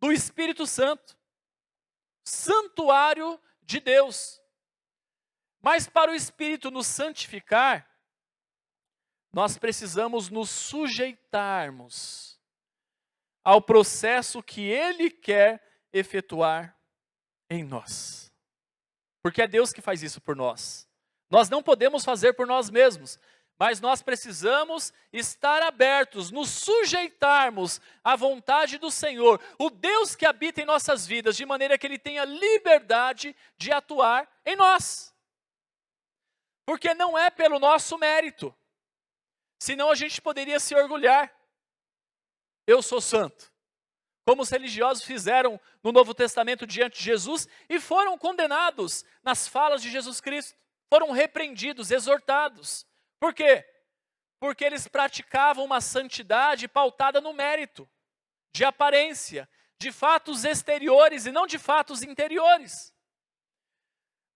do Espírito Santo. Santuário de Deus. Mas para o Espírito nos santificar, nós precisamos nos sujeitarmos ao processo que Ele quer efetuar em nós. Porque é Deus que faz isso por nós. Nós não podemos fazer por nós mesmos, mas nós precisamos estar abertos, nos sujeitarmos à vontade do Senhor, o Deus que habita em nossas vidas, de maneira que Ele tenha liberdade de atuar em nós. Porque não é pelo nosso mérito, senão a gente poderia se orgulhar. Eu sou santo. Como os religiosos fizeram no Novo Testamento diante de Jesus e foram condenados nas falas de Jesus Cristo. Foram repreendidos, exortados. Por quê? Porque eles praticavam uma santidade pautada no mérito, de aparência, de fatos exteriores e não de fatos interiores.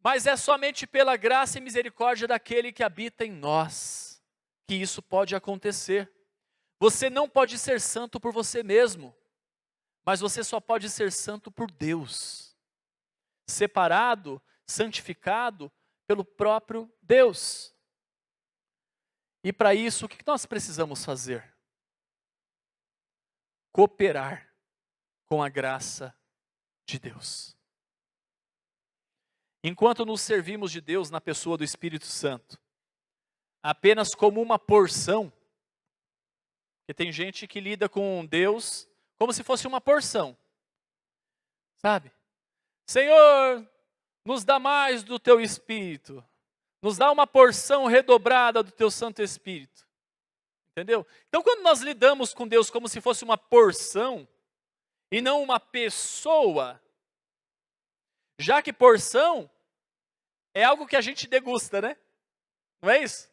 Mas é somente pela graça e misericórdia daquele que habita em nós que isso pode acontecer. Você não pode ser santo por você mesmo. Mas você só pode ser santo por Deus. Separado, santificado pelo próprio Deus. E para isso, o que nós precisamos fazer? Cooperar com a graça de Deus. Enquanto nos servimos de Deus na pessoa do Espírito Santo, apenas como uma porção, porque tem gente que lida com Deus como se fosse uma porção, sabe? Senhor, nos dá mais do teu Espírito, nos dá uma porção redobrada do teu Santo Espírito, entendeu? Então quando nós lidamos com Deus como se fosse uma porção, e não uma pessoa, já que porção é algo que a gente degusta, né? Não é isso?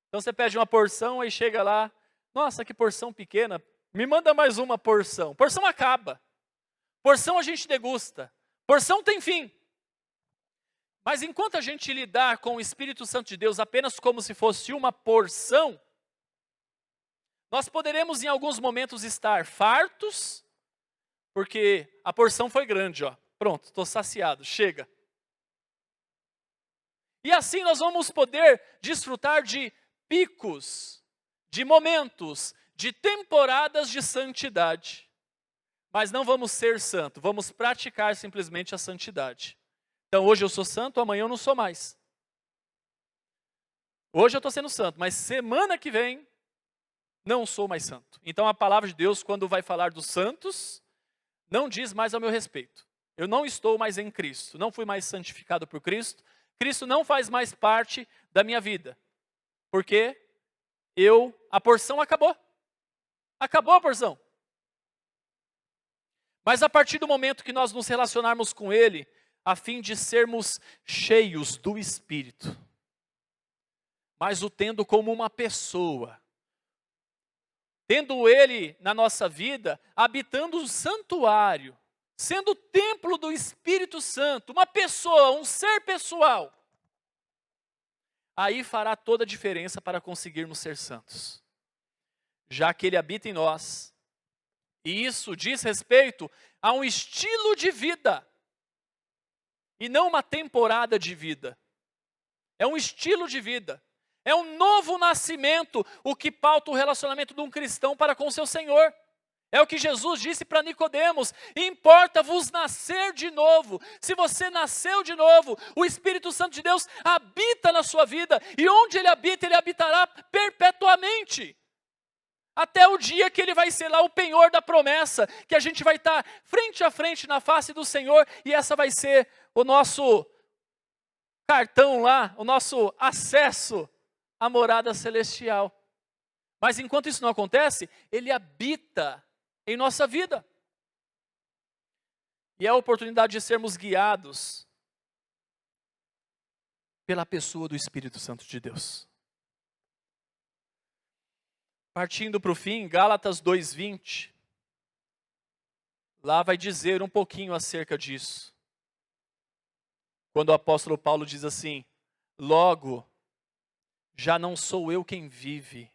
Então você pede uma porção, aí chega lá, nossa, que porção pequena, me manda mais uma porção. Porção acaba. Porção a gente degusta. Porção tem fim. Mas enquanto a gente lidar com o Espírito Santo de Deus apenas como se fosse uma porção, nós poderemos em alguns momentos estar fartos, porque a porção foi grande, ó. Pronto, estou saciado, chega. E assim nós vamos poder desfrutar de picos, de momentos, de temporadas de santidade. Mas não vamos ser santos, vamos praticar simplesmente a santidade. Então hoje eu sou santo, amanhã eu não sou mais. Hoje eu estou sendo santo, mas semana que vem não sou mais santo. Então a palavra de Deus, quando vai falar dos santos, não diz mais ao meu respeito. Eu não estou mais em Cristo, não fui mais santificado por Cristo. Cristo não faz mais parte da minha vida. Porque a porção acabou. Acabou a porção. Mas a partir do momento que nós nos relacionarmos com Ele, a fim de sermos cheios do Espírito, mas o tendo como uma pessoa, tendo Ele na nossa vida, habitando o santuário, sendo o templo do Espírito Santo, uma pessoa, um ser pessoal, aí fará toda a diferença para conseguirmos ser santos. Já que Ele habita em nós, e isso diz respeito a um estilo de vida, e não uma temporada de vida. É um estilo de vida, É um novo nascimento, o que pauta o relacionamento de um cristão para com seu Senhor. É o que Jesus disse para Nicodemos: importa-vos nascer de novo. Se você nasceu de novo, o Espírito Santo de Deus habita na sua vida, e onde ele habita, ele habitará perpetuamente. Até o dia que ele vai ser lá o penhor da promessa, que a gente vai estar frente a frente na face do Senhor, e essa vai ser o nosso cartão lá, o nosso acesso à morada celestial. Mas enquanto isso não acontece, ele habita em nossa vida. E é a oportunidade de sermos guiados pela pessoa do Espírito Santo de Deus. Partindo para o fim, Gálatas 2:20, lá vai dizer um pouquinho acerca disso. Quando o apóstolo Paulo diz assim: logo, já não sou eu quem vive,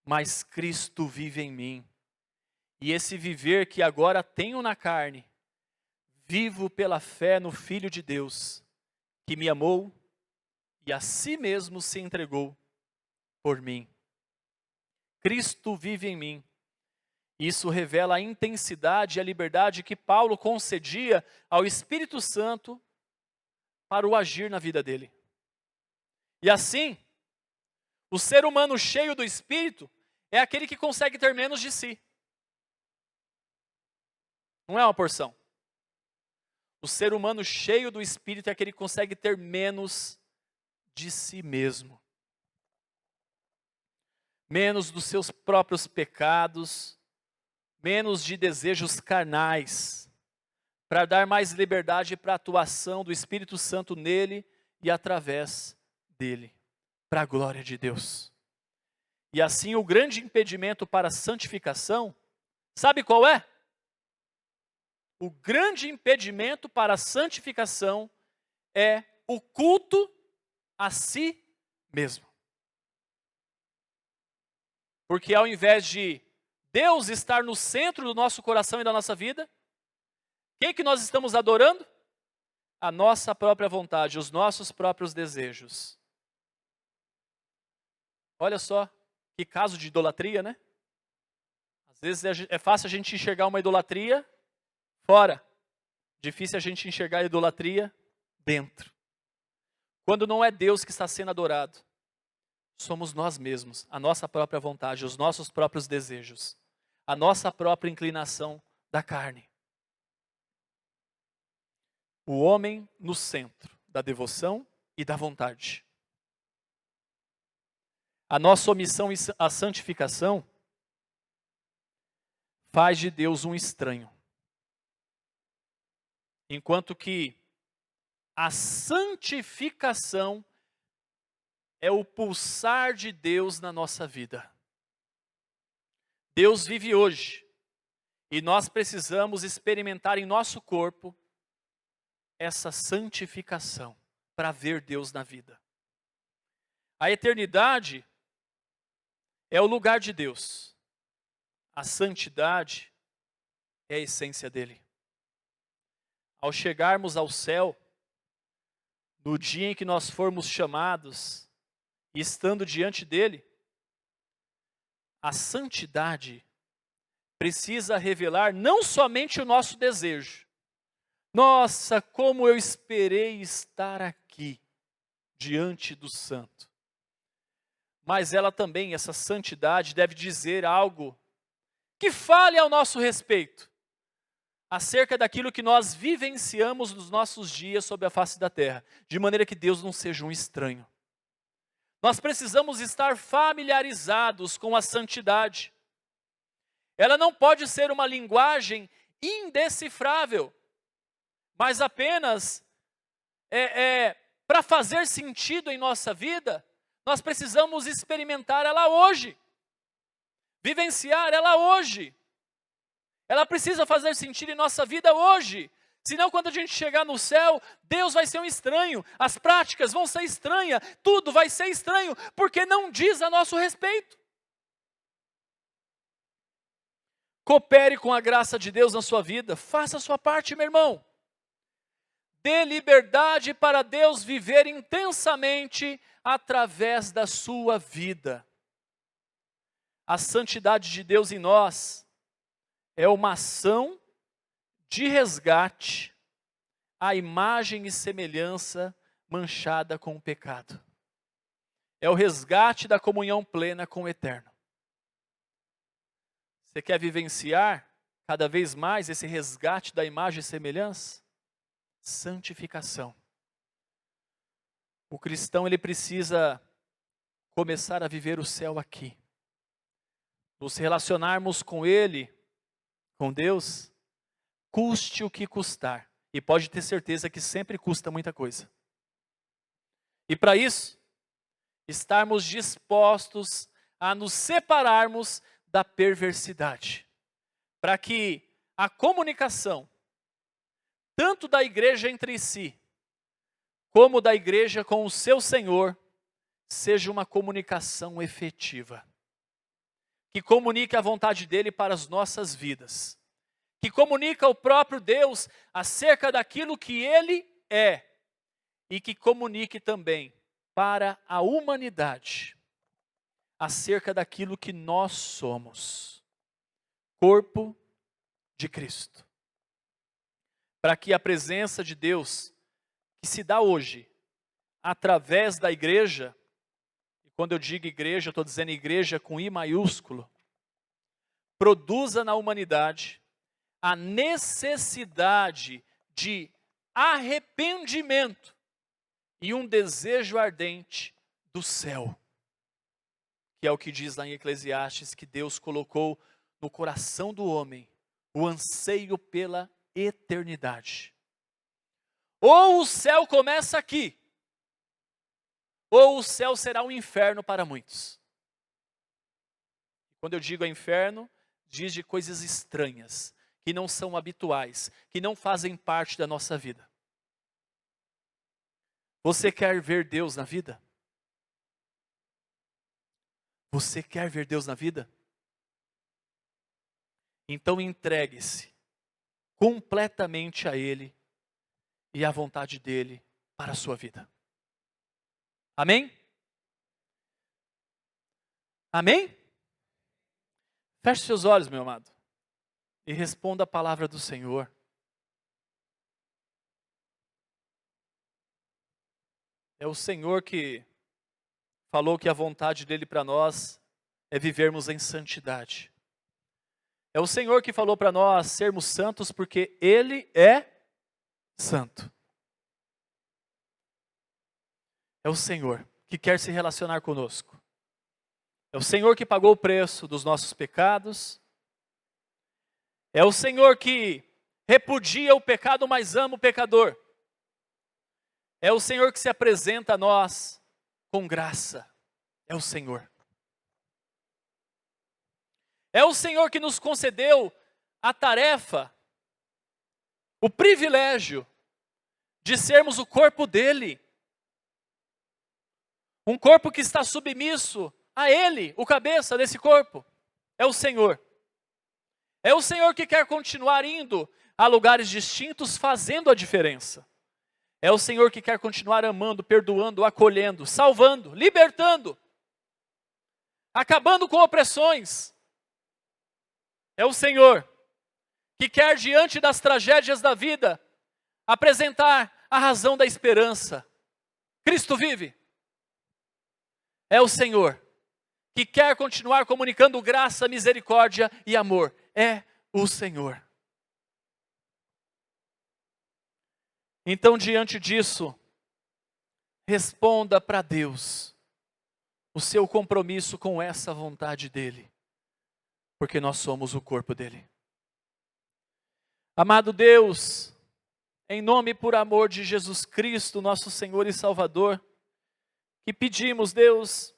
mas Cristo vive em mim. E esse viver que agora tenho na carne, vivo pela fé no Filho de Deus, que me amou e a si mesmo se entregou por mim. Cristo vive em mim. Isso revela a intensidade e a liberdade que Paulo concedia ao Espírito Santo para o agir na vida dele. E assim, o ser humano cheio do Espírito é aquele que consegue ter menos de si. Não é uma porção. O ser humano cheio do Espírito é aquele que consegue ter menos de si mesmo. Menos dos seus próprios pecados, menos de desejos carnais, para dar mais liberdade para a atuação do Espírito Santo nele e através dele, para a glória de Deus. E assim o grande impedimento para a santificação, sabe qual é? O grande impedimento para a santificação é o culto a si mesmo. Porque ao invés de Deus estar no centro do nosso coração e da nossa vida, quem que nós estamos adorando? A nossa própria vontade, os nossos próprios desejos. Olha só, que caso de idolatria, né? Às vezes é fácil a gente enxergar uma idolatria fora. Difícil a gente enxergar a idolatria dentro. Quando não é Deus que está sendo adorado, somos nós mesmos, a nossa própria vontade, os nossos próprios desejos, a nossa própria inclinação da carne. O homem no centro da devoção e da vontade. A nossa omissão à santificação faz de Deus um estranho. Enquanto que a santificação é o pulsar de Deus na nossa vida. Deus vive hoje e nós precisamos experimentar em nosso corpo essa santificação para ver Deus na vida. A eternidade é o lugar de Deus. A santidade é a essência dele. Ao chegarmos ao céu, no dia em que nós formos chamados, e estando diante dele, a santidade precisa revelar não somente o nosso desejo. Nossa, como eu esperei estar aqui, diante do Santo. Mas ela também, essa santidade, deve dizer algo que fale ao nosso respeito, acerca daquilo que nós vivenciamos nos nossos dias sobre a face da terra, de maneira que Deus não seja um estranho. Nós precisamos estar familiarizados com a santidade. Ela não pode ser uma linguagem indecifrável, mas apenas para fazer sentido em nossa vida, nós precisamos experimentar ela hoje, vivenciar ela hoje. Ela precisa fazer sentido em nossa vida hoje. Senão, quando a gente chegar no céu, Deus vai ser um estranho, as práticas vão ser estranhas, tudo vai ser estranho, porque não diz a nosso respeito. Coopere com a graça de Deus na sua vida, faça a sua parte, meu irmão. dê liberdade para Deus viver intensamente através da sua vida. A santidade de Deus em nós é uma ação de resgate à imagem e semelhança manchada com o pecado. É o resgate da comunhão plena com o Eterno. Você quer vivenciar cada vez mais esse resgate da imagem e semelhança? Santificação. O cristão, ele precisa começar a viver o céu aqui. Nos relacionarmos com Ele, com Deus, custe o que custar. E pode ter certeza que sempre custa muita coisa. E para isso, estarmos dispostos a nos separarmos da perversidade. Para que a comunicação, tanto da igreja entre si, como da igreja com o seu Senhor, seja uma comunicação efetiva. Que comunique a vontade dEle para as nossas vidas. Que comunica o próprio Deus acerca daquilo que Ele é. E que comunique também para a humanidade acerca daquilo que nós somos. Corpo de Cristo. Para que a presença de Deus, que se dá hoje, através da igreja, e quando eu digo igreja, eu estou dizendo igreja com I maiúsculo, produza na humanidade a necessidade de arrependimento e um desejo ardente do céu. Que é o que diz lá em Eclesiastes, que Deus colocou no coração do homem o anseio pela eternidade. Ou o céu começa aqui, ou o céu será um inferno para muitos. Quando eu digo inferno, diz de coisas estranhas, que não são habituais, que não fazem parte da nossa vida. Você quer ver Deus na vida? Você quer ver Deus na vida? Então entregue-se completamente a Ele e à vontade dEle para a sua vida. Amém? Amém? Feche seus olhos, meu amado, e responda a palavra do Senhor. É o Senhor que falou que a vontade dEle para nós é vivermos em santidade. É o Senhor que falou para nós sermos santos porque Ele é santo. É o Senhor que quer se relacionar conosco. É o Senhor que pagou o preço dos nossos pecados. É o Senhor que repudia o pecado, mas ama o pecador. É o Senhor que se apresenta a nós com graça. É o Senhor. É o Senhor que nos concedeu a tarefa, o privilégio de sermos o corpo dEle. Um corpo que está submisso a Ele, o cabeça desse corpo. É o Senhor. É o Senhor que quer continuar indo a lugares distintos, fazendo a diferença. É o Senhor que quer continuar amando, perdoando, acolhendo, salvando, libertando, acabando com opressões. É o Senhor que quer, diante das tragédias da vida, apresentar a razão da esperança. Cristo vive. É o Senhor que quer continuar comunicando graça, misericórdia e amor. É o Senhor. Então, diante disso, responda para Deus o seu compromisso com essa vontade dEle, porque nós somos o corpo dEle. Amado Deus, em nome e por amor de Jesus Cristo, nosso Senhor e Salvador, que pedimos, Deus,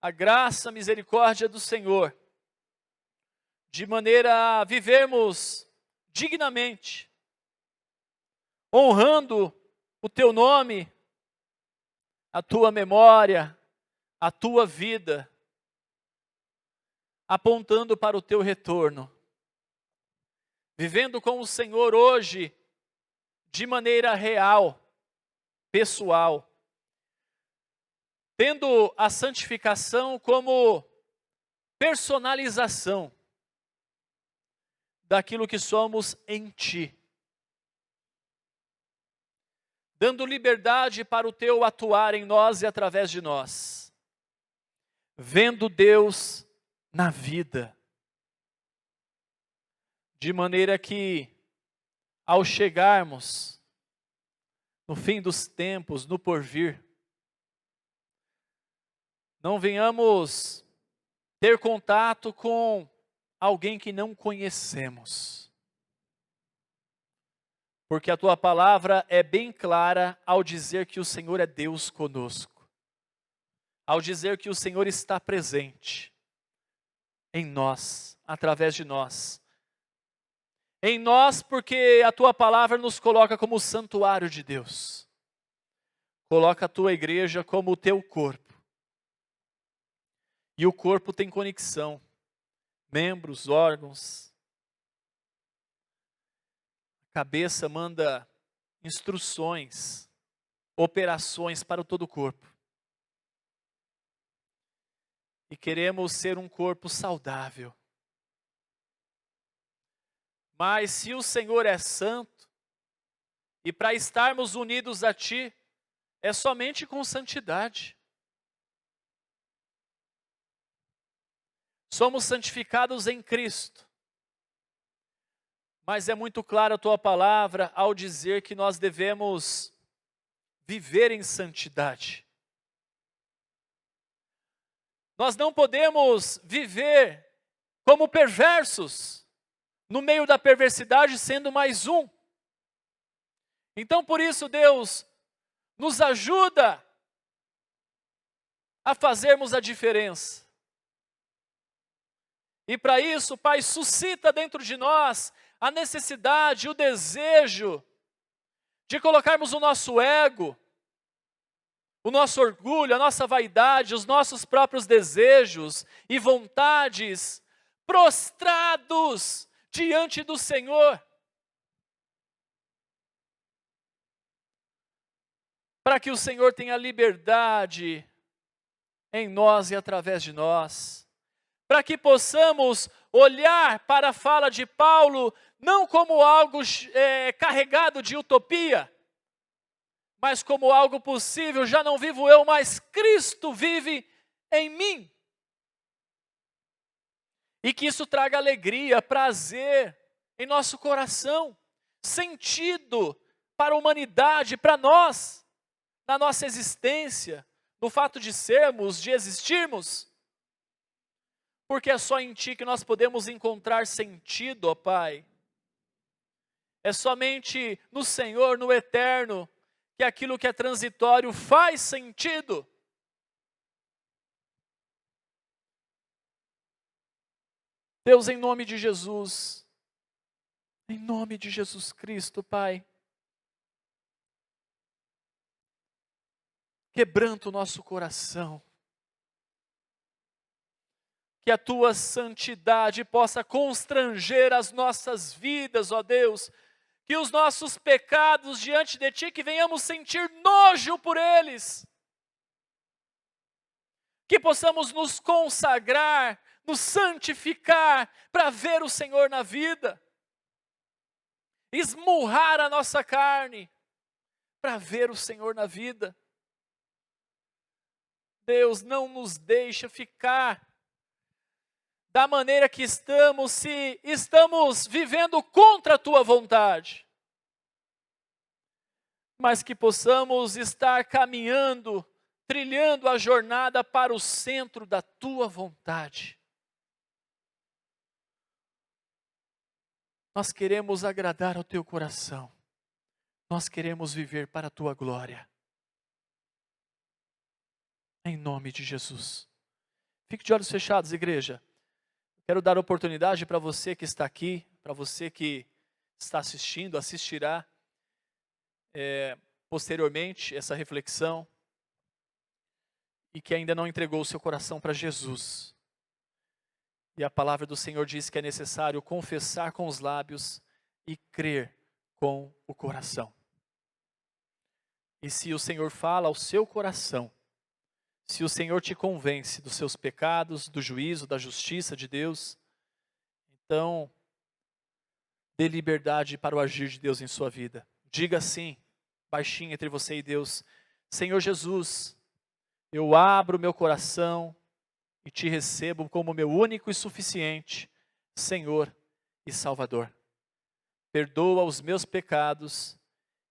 a graça, a misericórdia do Senhor, de maneira a vivermos dignamente, honrando o Teu nome, a Tua memória, a Tua vida, apontando para o Teu retorno, vivendo com o Senhor hoje, de maneira real, pessoal, tendo a santificação como personalização daquilo que somos em Ti, dando liberdade para o Teu atuar em nós e através de nós, vendo Deus na vida, de maneira que, ao chegarmos no fim dos tempos, no porvir, não venhamos ter contato com alguém que não conhecemos. Porque a Tua palavra é bem clara ao dizer que o Senhor é Deus conosco. Ao dizer que o Senhor está presente em nós, através de nós. Em nós, porque a Tua palavra nos coloca como o santuário de Deus. Coloca a Tua igreja como o Teu corpo. E o corpo tem conexão, membros, órgãos. A cabeça manda instruções, operações para todo o corpo. E queremos ser um corpo saudável. Mas se o Senhor é santo, e para estarmos unidos a Ti, é somente com santidade. Somos santificados em Cristo. Mas é muito clara a Tua palavra ao dizer que nós devemos viver em santidade. Nós não podemos viver como perversos, no meio da perversidade sendo mais um. Então por isso Deus nos ajuda a fazermos a diferença. E para isso, Pai, suscita dentro de nós a necessidade, o desejo de colocarmos o nosso ego, o nosso orgulho, a nossa vaidade, os nossos próprios desejos e vontades prostrados diante do Senhor. Para que o Senhor tenha liberdade em nós e através de nós. Para que possamos olhar para a fala de Paulo, não como algo carregado de utopia, mas como algo possível. Já não vivo eu, mas Cristo vive em mim. E que isso traga alegria, prazer em nosso coração, sentido para a humanidade, para nós, na nossa existência, no fato de sermos, de existirmos. Porque é só em Ti que nós podemos encontrar sentido, ó Pai. É somente no Senhor, no eterno, que aquilo que é transitório faz sentido. Deus, em nome de Jesus Cristo, Pai, quebranta o nosso coração. Que a Tua santidade possa constranger as nossas vidas, ó Deus. Que os nossos pecados diante de Ti, que venhamos sentir nojo por eles. Que possamos nos consagrar, nos santificar, para ver o Senhor na vida. Esmurrar a nossa carne, para ver o Senhor na vida. Deus, não nos deixa ficar da maneira que estamos, se estamos vivendo contra a Tua vontade. Mas que possamos estar caminhando, trilhando a jornada para o centro da Tua vontade. Nós queremos agradar ao Teu coração. Nós queremos viver para a Tua glória. Em nome de Jesus. Fique de olhos fechados, igreja. Quero dar oportunidade para você que está aqui, para você que está assistindo, assistirá posteriormente essa reflexão e que ainda não entregou o seu coração para Jesus. E a palavra do Senhor diz que é necessário confessar com os lábios e crer com o coração. E se o Senhor fala ao seu coração, se o Senhor te convence dos seus pecados, do juízo, da justiça de Deus, então dê liberdade para o agir de Deus em sua vida. Diga assim, baixinho entre você e Deus: Senhor Jesus, eu abro meu coração e te recebo como meu único e suficiente Senhor e Salvador. Perdoa os meus pecados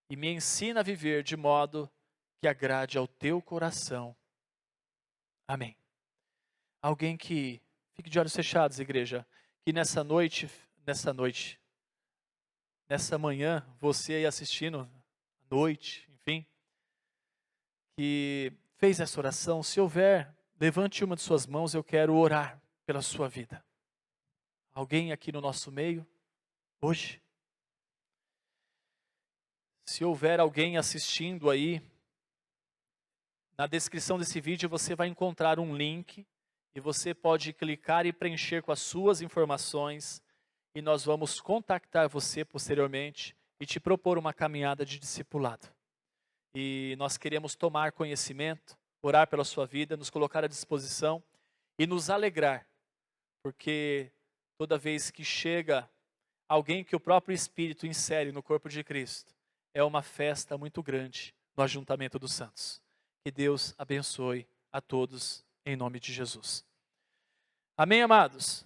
e me ensina a viver de modo que agrade ao teu coração. Amém. Alguém que fique de olhos fechados, igreja, que nessa manhã, você aí assistindo, à noite, enfim, que fez essa oração, se houver, levante uma de suas mãos, eu quero orar pela sua vida. Alguém aqui no nosso meio, hoje? Se houver alguém assistindo aí, na descrição desse vídeo você vai encontrar um link e você pode clicar e preencher com as suas informações e nós vamos contactar você posteriormente e te propor uma caminhada de discipulado. E nós queremos tomar conhecimento, orar pela sua vida, nos colocar à disposição e nos alegrar, porque toda vez que chega alguém que o próprio Espírito insere no corpo de Cristo, é uma festa muito grande no ajuntamento dos santos. Que Deus abençoe a todos em nome de Jesus. Amém, amados?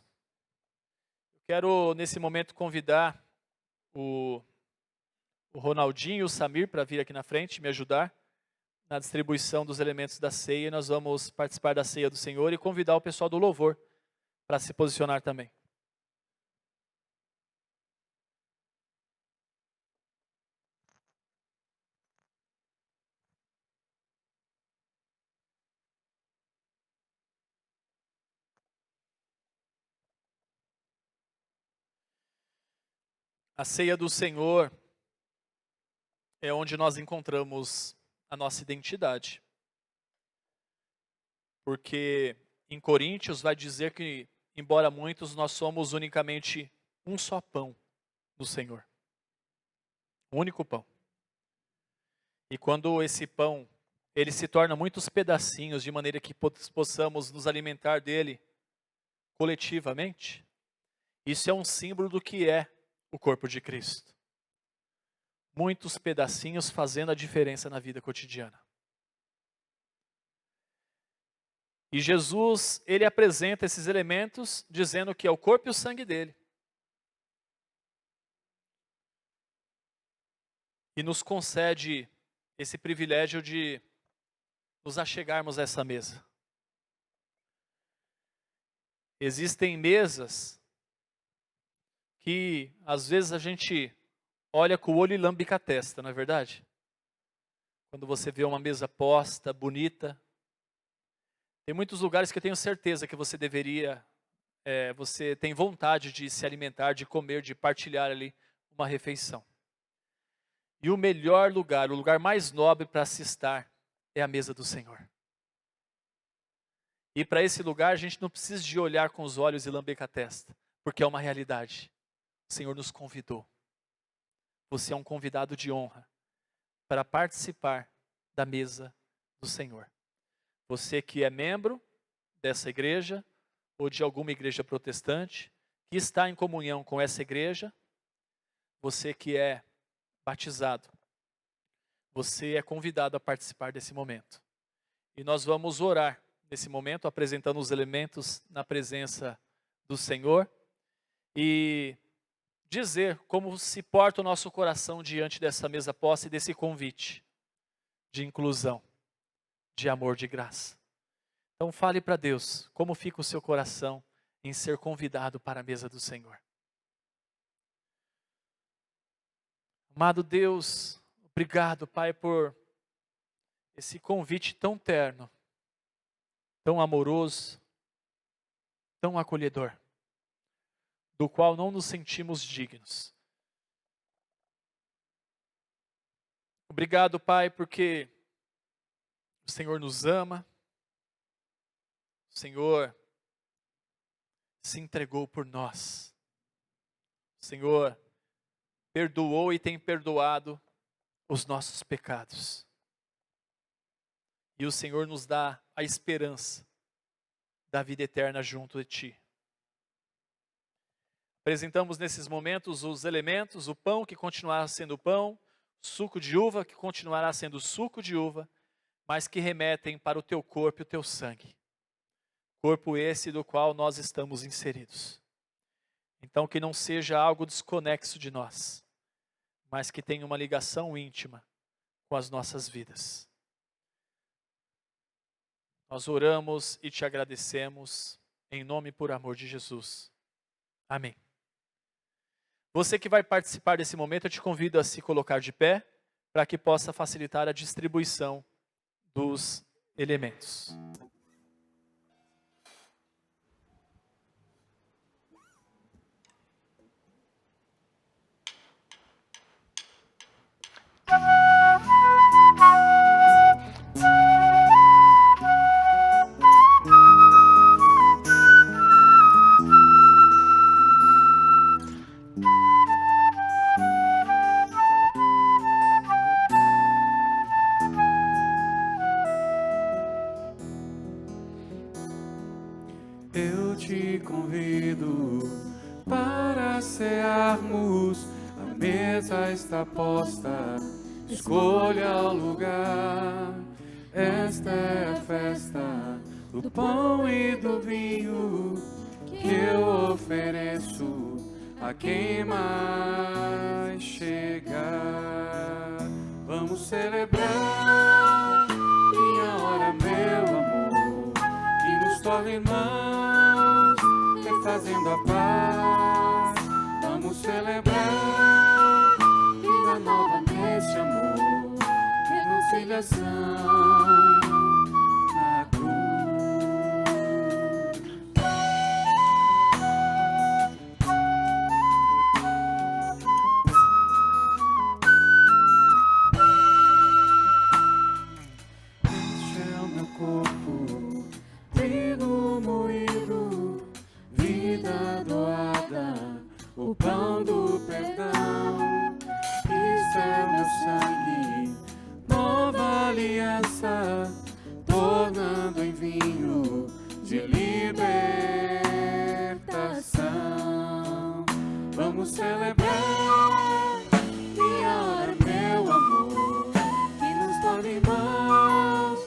Eu quero nesse momento convidar o Ronaldinho e o Samir para vir aqui na frente me ajudar na distribuição dos elementos da ceia. Nós vamos participar da ceia do Senhor e convidar o pessoal do louvor para se posicionar também. A ceia do Senhor é onde nós encontramos a nossa identidade. Porque em Coríntios vai dizer que, embora muitos, nós somos unicamente um só pão do Senhor. Um único pão. E quando esse pão, ele se torna muitos pedacinhos, de maneira que possamos nos alimentar dele coletivamente, isso é um símbolo do que é o corpo de Cristo. Muitos pedacinhos fazendo a diferença na vida cotidiana. E Jesus, ele apresenta esses elementos dizendo que é o corpo e o sangue dele. E nos concede esse privilégio de nos achegarmos a essa mesa. Existem mesas que às vezes a gente olha com o olho e lambe com a testa, não é verdade? Quando você vê uma mesa posta, bonita. Tem muitos lugares que eu tenho certeza que você você tem vontade de se alimentar, de comer, de partilhar ali uma refeição. E o melhor lugar, o lugar mais nobre para se estar, é a mesa do Senhor. E para esse lugar a gente não precisa de olhar com os olhos e lamber com a testa, porque é uma realidade. O Senhor nos convidou. Você é um convidado de honra para participar da mesa do Senhor. Você que é membro dessa igreja, ou de alguma igreja protestante, que está em comunhão com essa igreja, você que é batizado, você é convidado a participar desse momento. E nós vamos orar nesse momento, apresentando os elementos na presença do Senhor e dizer como se porta o nosso coração diante dessa mesa posta e desse convite de inclusão, de amor, de graça. Então fale para Deus como fica o seu coração em ser convidado para a mesa do Senhor. Amado Deus, obrigado, Pai, por esse convite tão terno, tão amoroso, tão acolhedor, do qual não nos sentimos dignos. Obrigado, Pai, porque o Senhor nos ama, o Senhor se entregou por nós, o Senhor perdoou e tem perdoado os nossos pecados. E o Senhor nos dá a esperança da vida eterna junto de Ti. Apresentamos nesses momentos os elementos, o pão que continuará sendo pão, suco de uva que continuará sendo suco de uva, mas que remetem para o Teu corpo e o Teu sangue. Corpo esse do qual nós estamos inseridos. Então que não seja algo desconexo de nós, mas que tenha uma ligação íntima com as nossas vidas. Nós oramos e Te agradecemos, em nome e por amor de Jesus. Amém. Você que vai participar desse momento, eu te convido a se colocar de pé, para que possa facilitar a distribuição dos elementos. Eu te convido para cearmos, a mesa está posta, escolha o lugar. Esta é a festa do pão e do vinho que eu ofereço a quem mais chegar. Vamos celebrar, minha hora, meu amor, que nos torna irmãos, refazendo a paz. Vamos celebrar, vida nova nesse amor, reconciliação na cruz. Este é o meu corpo, trigo moído, vida doada, o pão do perdão. Isso é o meu sangue, nova aliança, tornando em vinho de libertação. Vamos celebrar, minha hora, meu amor, que nos torna irmãos,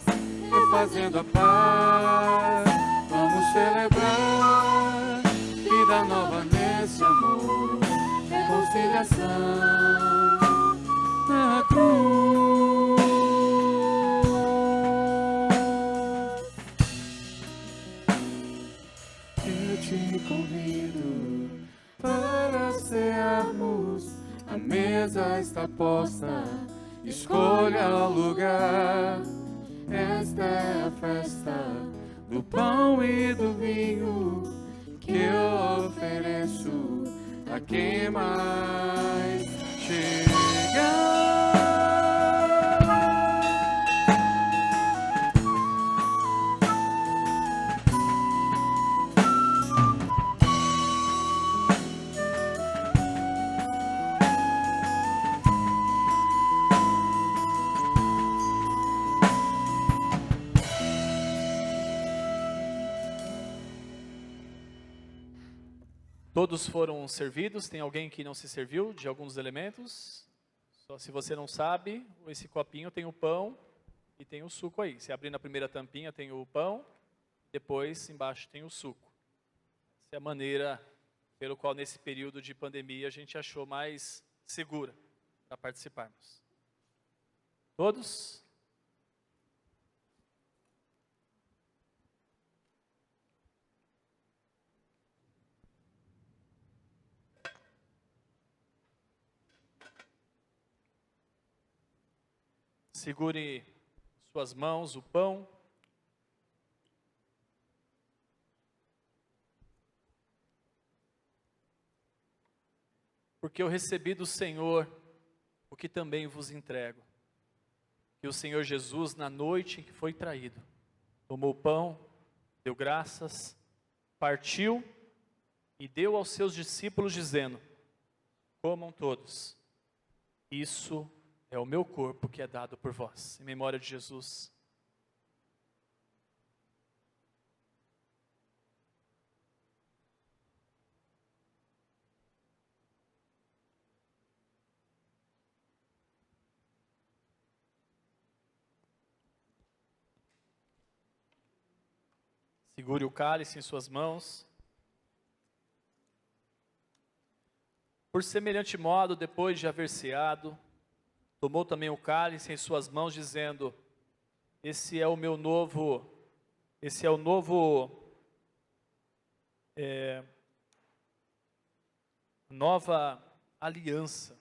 refazendo a paz. Vamos celebrar, vida nova nesse amor, reconciliação na cruz. Eu te convido para cearmos, a mesa está posta, escolha o lugar. Esta é a festa do pão e do vinho que eu ofereço a quem mais chegar. Todos foram servidos. Tem alguém que não se serviu de alguns elementos? Só se você não sabe, esse copinho tem o pão e tem o suco aí. Se abrir na primeira tampinha tem o pão, depois embaixo tem o suco. Essa é a maneira pelo qual nesse período de pandemia a gente achou mais segura para participarmos. Todos? Segure suas mãos, o pão. Porque eu recebi do Senhor o que também vos entrego. Que o Senhor Jesus, na noite em que foi traído, tomou o pão, deu graças, partiu e deu aos seus discípulos, dizendo: comam todos, isso é o meu corpo que é dado por vós. Em memória de Jesus, Segure o cálice em suas mãos. Por semelhante modo, depois de haver ceado, tomou também o cálice em suas mãos, dizendo: esse é o nova aliança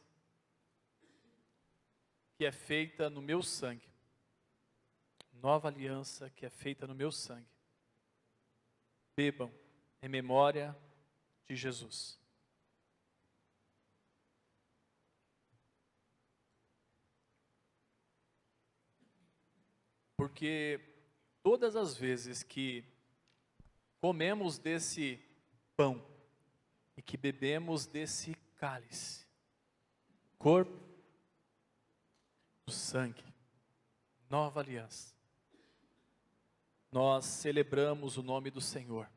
que é feita no meu sangue. Nova aliança que é feita no meu sangue. Bebam em memória de Jesus. Porque todas as vezes que comemos desse pão e que bebemos desse cálice, corpo, o sangue, nova aliança, nós celebramos o nome do Senhor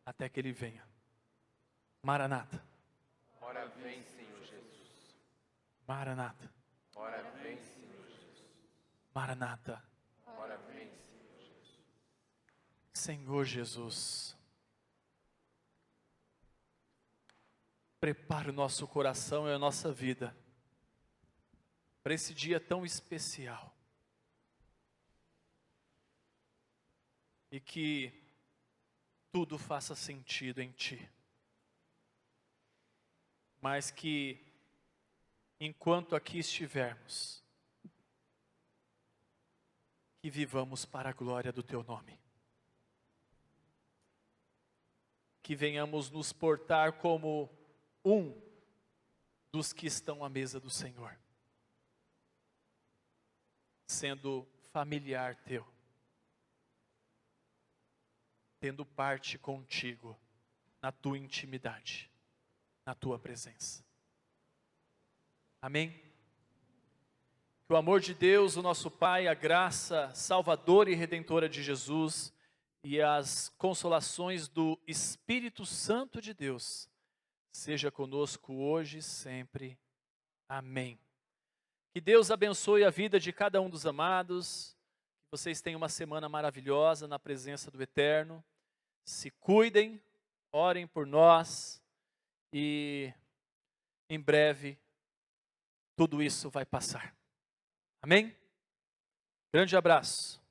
até que Ele venha. Maranata. Ora vem, Senhor Jesus. Maranata. Ora vem, Senhor Jesus. Maranata. Ora vem, Senhor Jesus. Senhor Jesus, prepara o nosso coração e a nossa vida para esse dia tão especial. E que tudo faça sentido em Ti. Mas que, enquanto aqui estivermos, que vivamos para a glória do Teu nome. Que venhamos nos portar como um dos que estão à mesa do Senhor, sendo familiar Teu, tendo parte contigo na Tua intimidade, na Tua presença. Amém? Que o amor de Deus, o nosso Pai, a graça salvadora e redentora de Jesus e as consolações do Espírito Santo de Deus seja conosco hoje e sempre. Amém. Que Deus abençoe a vida de cada um dos amados. Que vocês tenham uma semana maravilhosa na presença do Eterno. Se cuidem, orem por nós e em breve tudo isso vai passar. Amém? Grande abraço.